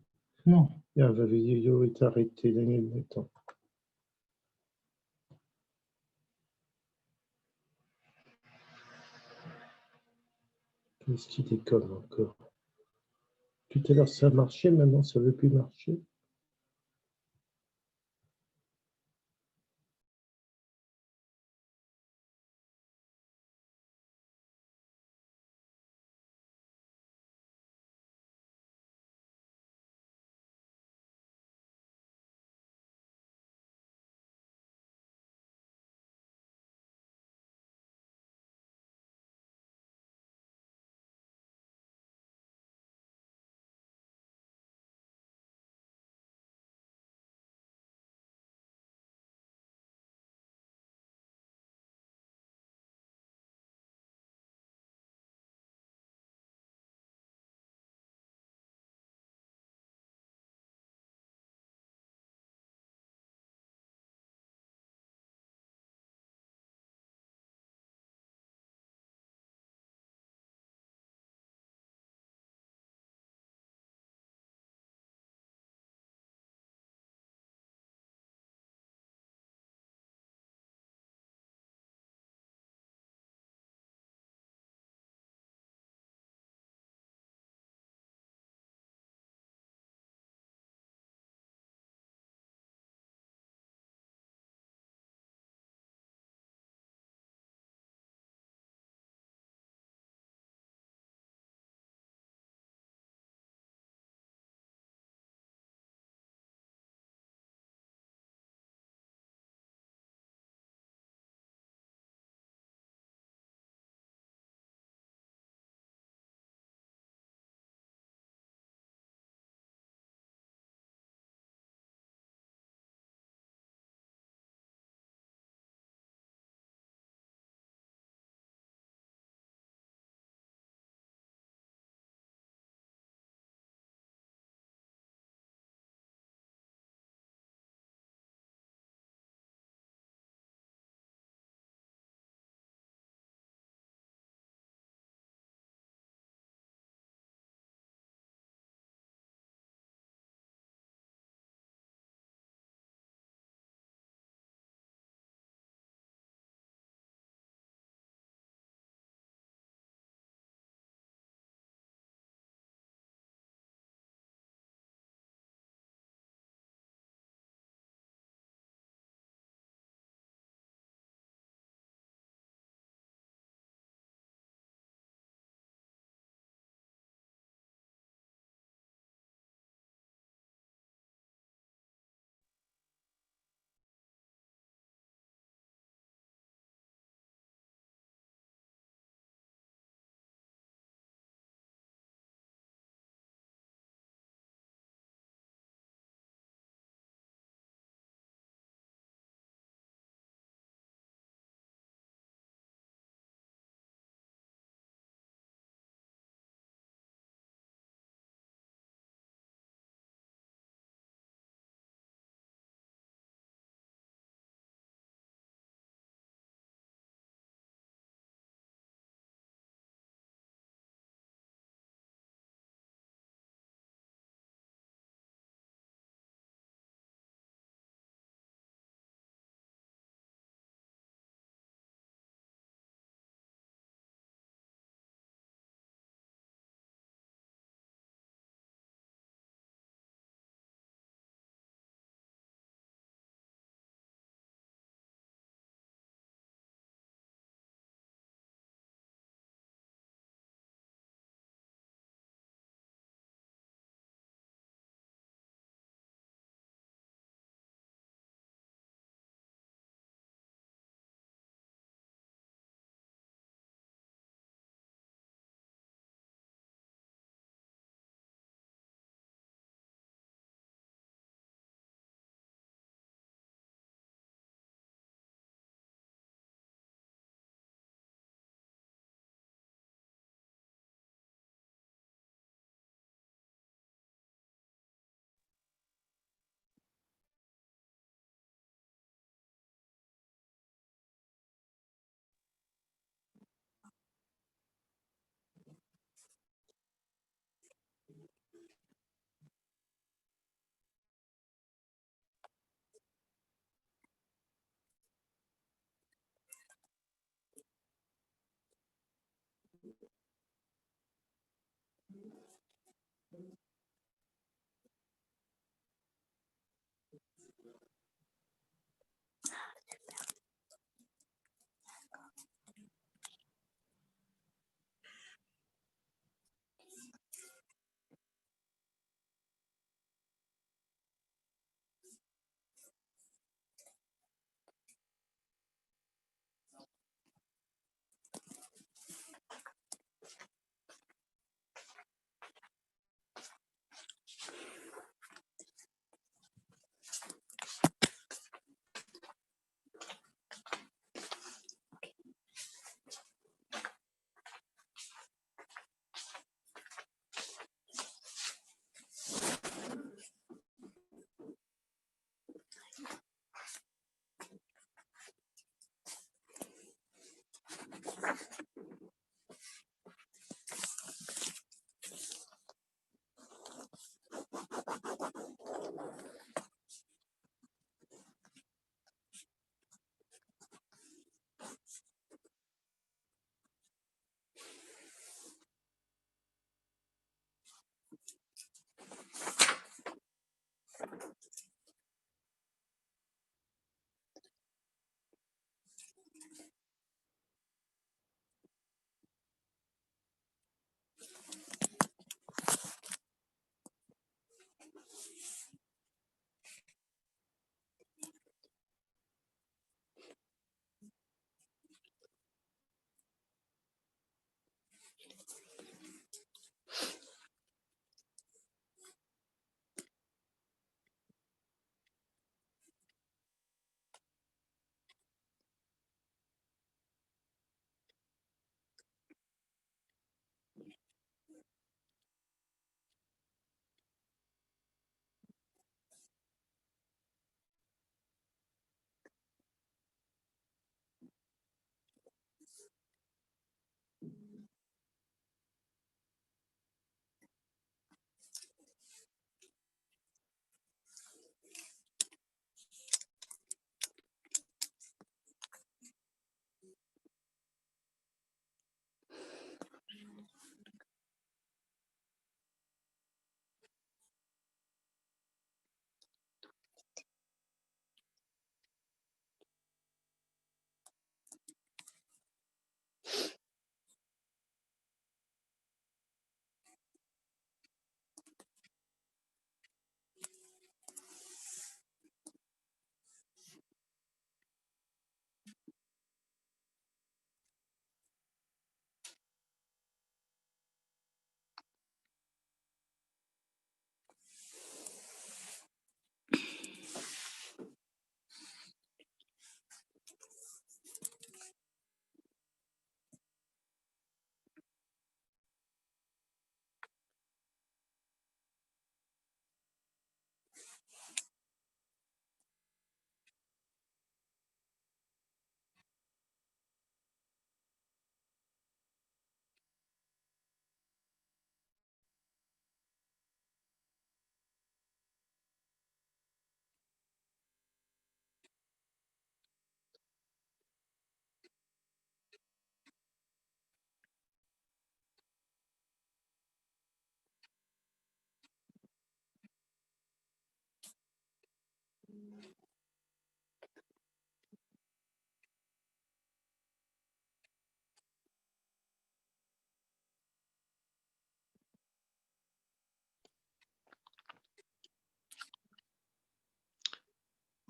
Non. Yo est arrêté dans le temps. Qu'est-ce qui déconne encore? Tout à l'heure, ça marchait, maintenant, ça ne veut plus marcher.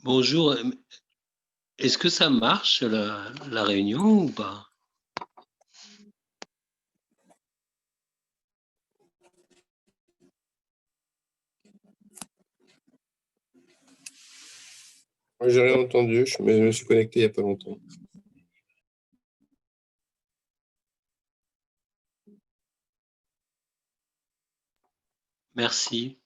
Bonjour. Est-ce que ça marche, la réunion ou pas? Moi, j'ai rien entendu, je me suis connecté il n'y a pas longtemps. Merci.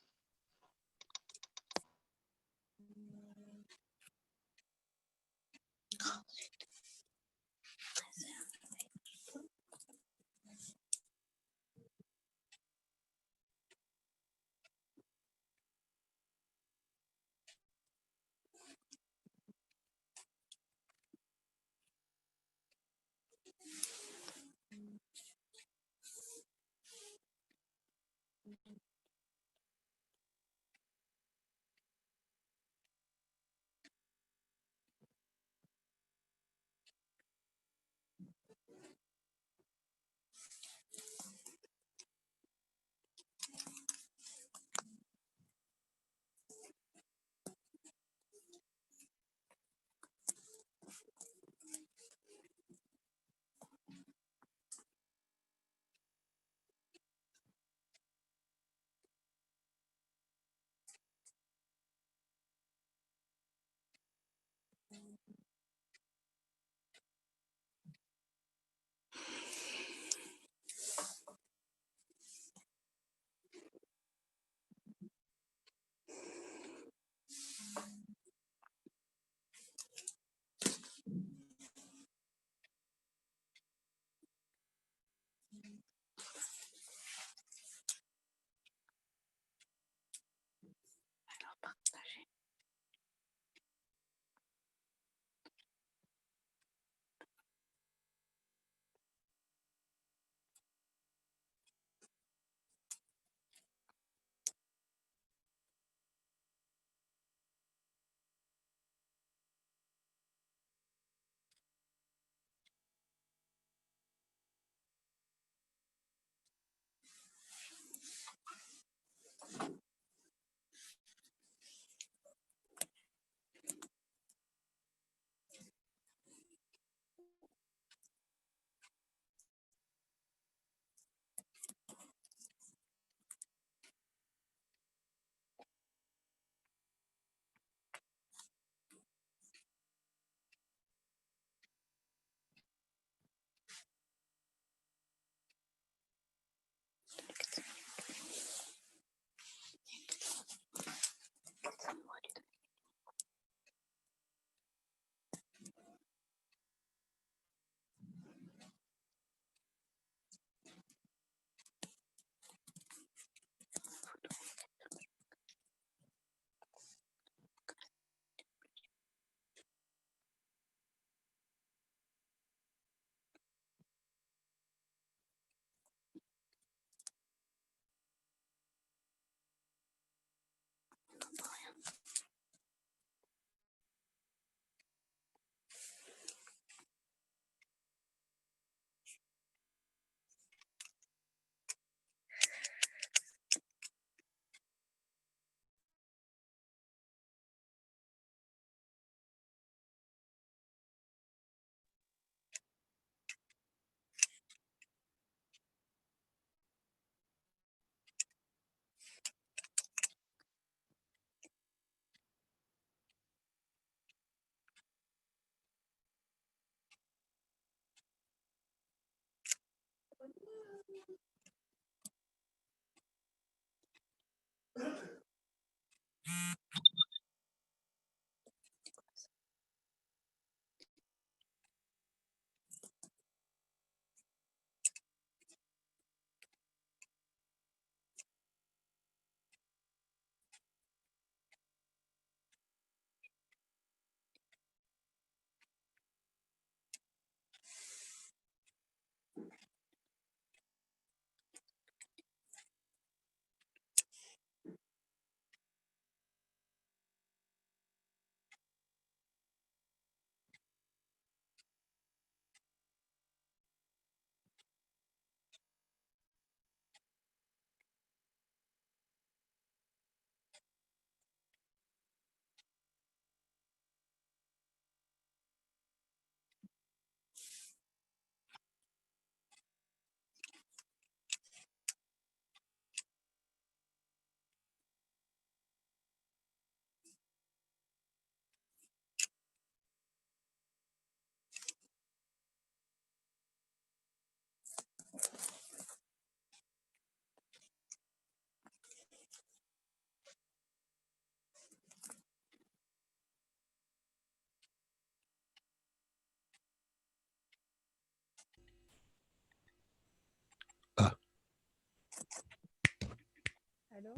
Allô?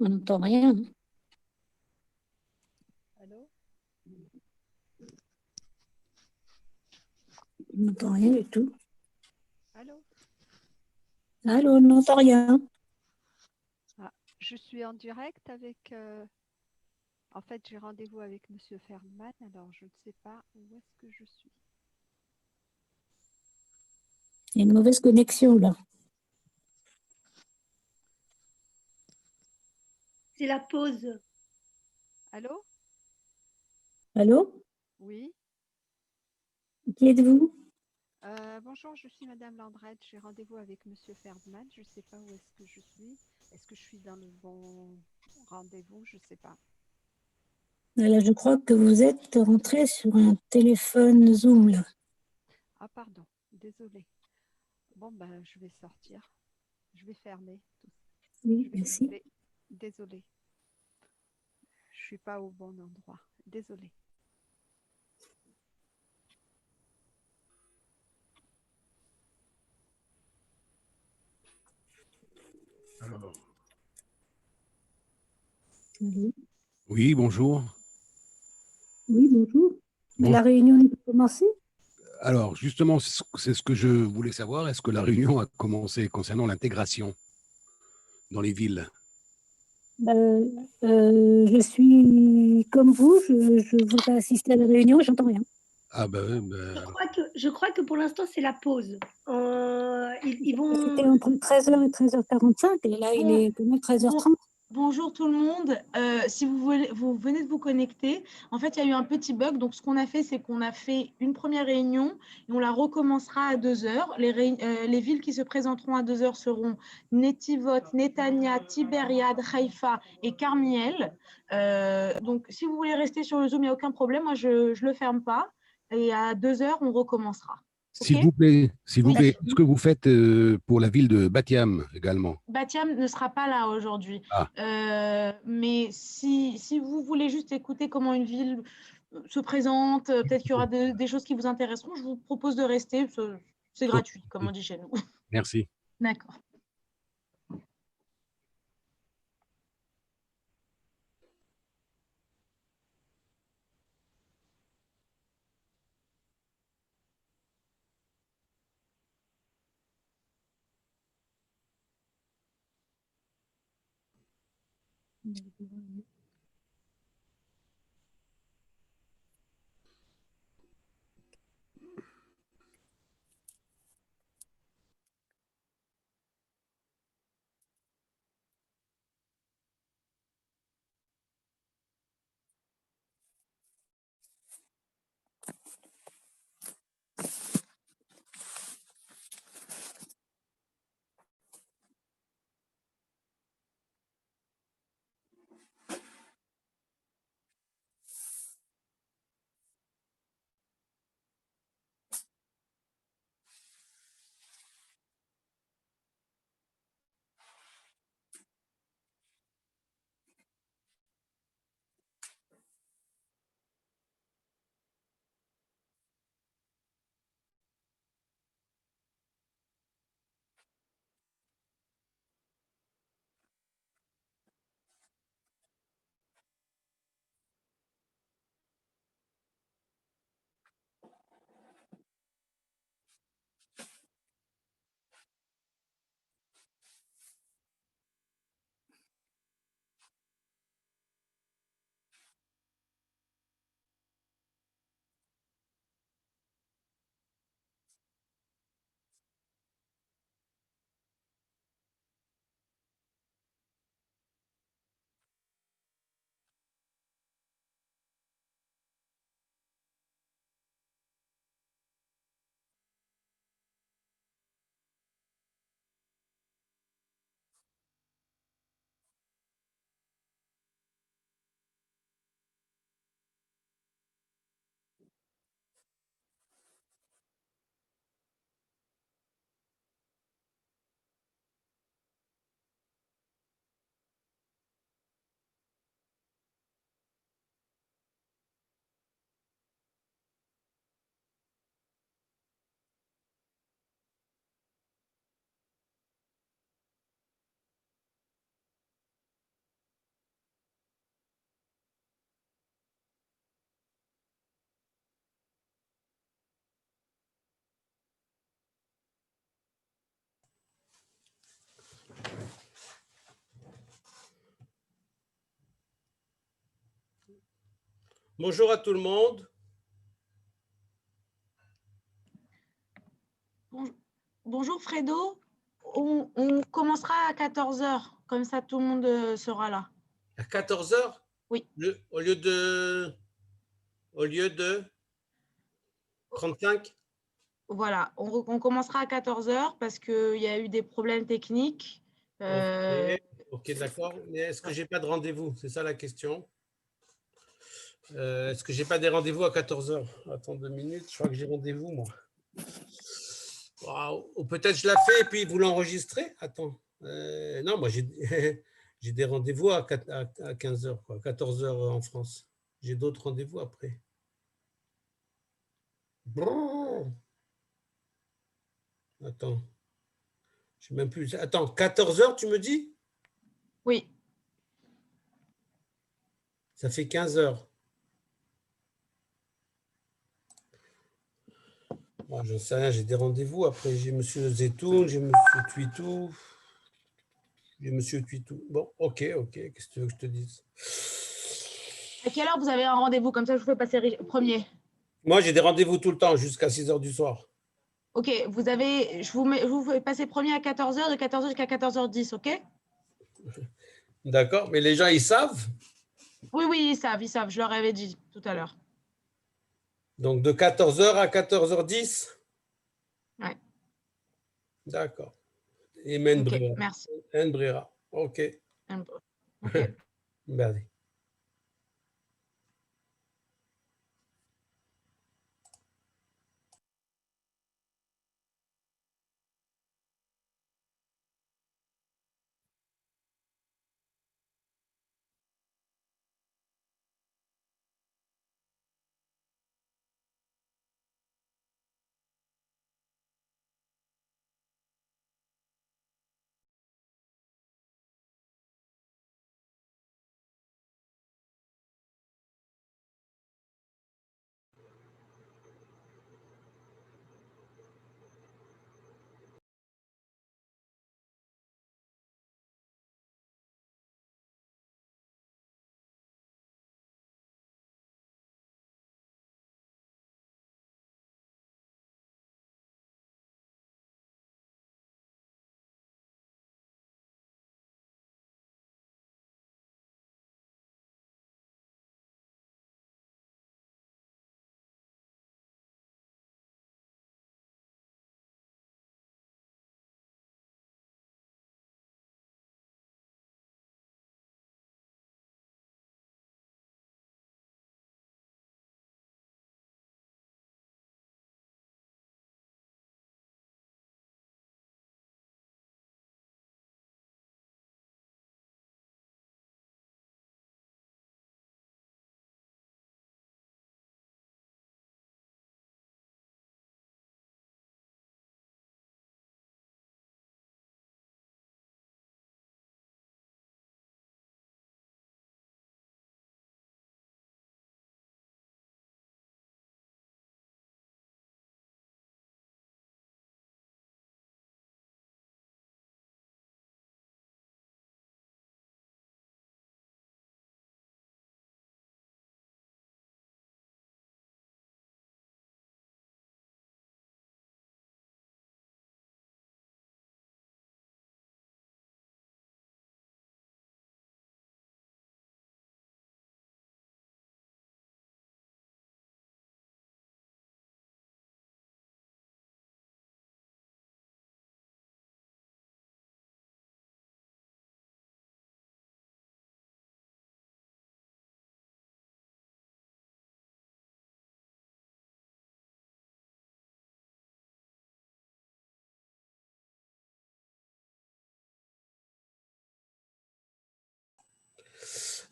On n'entend rien. Allô? On n'entend rien du tout. Allô? Allô, on n'entend rien. Ah, je suis en direct avec... En fait, j'ai rendez-vous avec Monsieur Ferdman, alors je ne sais pas où est-ce que je suis. Il y a une mauvaise connexion là. C'est la pause. Allô? Allô? Oui. Qui êtes-vous? Bonjour, je suis Madame Landrette. J'ai rendez-vous avec Monsieur Ferdman. Je ne sais pas où est-ce que je suis. Est-ce que je suis dans le bon rendez-vous? Je ne sais pas. Là, je crois que vous êtes rentré sur un téléphone Zoom là. Ah, pardon. Désolée. Bon, ben, je vais sortir. Je vais fermer tout. Oui, merci. Désolée. Je ne suis pas au bon endroit. Désolée. Alors, Oui, oui, bonjour. oui, bonjour. Mais Bon- la réunion n'est pas commencée? Alors, justement, c'est ce que je voulais savoir. Est-ce que la réunion a commencé concernant l'intégration dans les villes? Je suis comme vous, je voudrais assister à la réunion, j'entends rien. Ah ben, Je crois que pour l'instant, c'est la pause. Ils vont... C'était entre 13h et 13h45, et là, il est quand même 13h30. Bonjour tout le monde. Si vous venez de vous connecter, en fait, il y a eu un petit bug. Donc, ce qu'on a fait, c'est qu'on a fait une première réunion et on la recommencera à 2h. Les villes qui se présenteront à 2h seront Netivot, Netanya, Tibériade, Haïfa et Carmiel. Donc, si vous voulez rester sur le Zoom, il n'y a aucun problème. Moi, je ne le ferme pas. Et à 2h, on recommencera. s'il vous plaît, est-ce que vous faites pour la ville de Batiam également? Batiam ne sera pas là aujourd'hui. Ah. Mais si vous voulez juste écouter comment une ville se présente, peut-être qu'il y aura des choses qui vous intéresseront, je vous propose de rester. C'est gratuit, comme on dit chez nous. Merci. D'accord. Bonjour à tout le monde. Bonjour Fredo, on commencera à 14 heures, comme ça tout le monde sera là. À 14 heures? Oui. Au lieu de 35? Voilà, on commencera à 14 heures parce qu'il y a eu des problèmes techniques. Ok, d'accord. Mais est-ce que j'ai pas de rendez-vous? C'est ça la question. Est-ce que j'ai pas des rendez-vous à 14 heures? Attends 2 minutes, je crois que j'ai rendez-vous, moi. Ou peut-être je la fais et puis vous l'enregistrez. Attends. Non, moi j'ai j'ai des rendez-vous à 15 heures, quoi, 14 heures en France. J'ai d'autres rendez-vous après. Brrr. Attends. Je sais même plus. Attends, 14 heures, tu me dis? Oui. Ça fait 15 heures. Bon, j'en sais rien, j'ai des rendez-vous. Après, j'ai monsieur Zetoun, j'ai monsieur Tuitou. J'ai monsieur Tuitou. Bon, ok. Qu'est-ce que tu veux que je te dise? À quelle heure vous avez un rendez-vous? Comme ça, je vous fais passer premier. Moi, j'ai des rendez-vous tout le temps, jusqu'à 6 heures du soir. Ok, je vous fais passer premier à 14 heures, de 14 heures jusqu'à 14h10, ok? D'accord, mais les gens, ils savent? Oui, ils savent, je leur avais dit tout à l'heure. Donc, de 14 heures à 14h10? Ouais. D'accord. Et Menbrera. Ok, merci. Menbrera. Ok. Ok. Allez.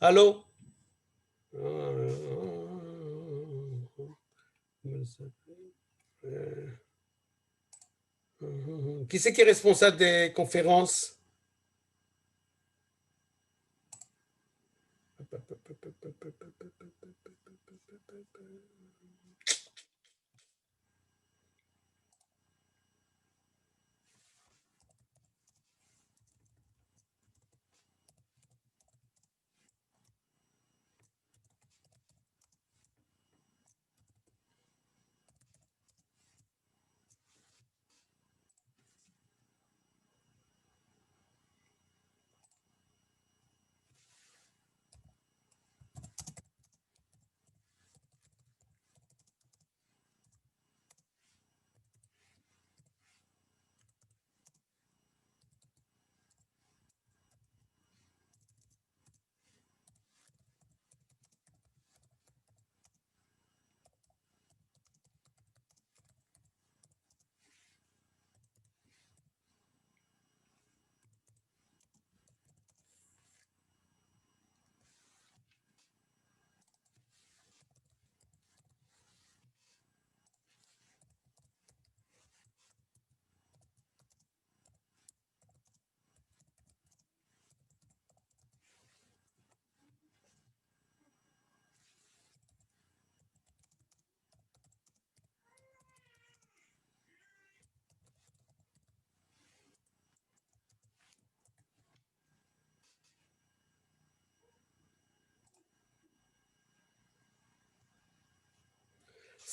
Allô? Qui c'est qui est responsable des conférences?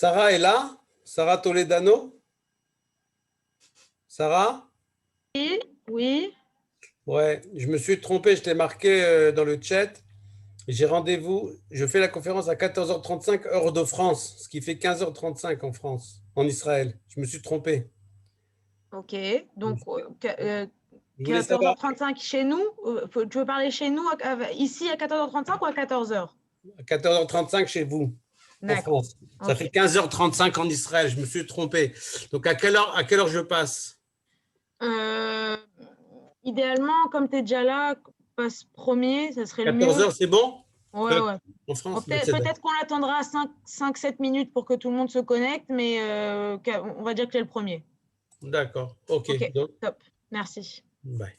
Sarah est là? Sarah Toledano? Sarah? Oui, oui. Ouais, je me suis trompé, je t'ai marqué dans le chat. J'ai rendez-vous, je fais la conférence à 14h35 heure de France, ce qui fait 15h35 en France, en Israël. Je me suis trompé. Ok, donc Je voulais savoir 14h35 chez nous. Tu veux parler chez nous, ici à 14h35 ou à 14h? à 14h35 chez vous, en France. Ça fait 15h35 en Israël, je me suis trompé. Donc à quelle heure je passe? Idéalement, comme tu es déjà là, passe premier, ça serait le mieux. 14h, c'est bon? Ouais, ouais. En France, Peut-être qu'on attendra 5-7 minutes pour que tout le monde se connecte, mais on va dire que tu es le premier. D'accord, ok. Ok, Donc, top. Merci. bye.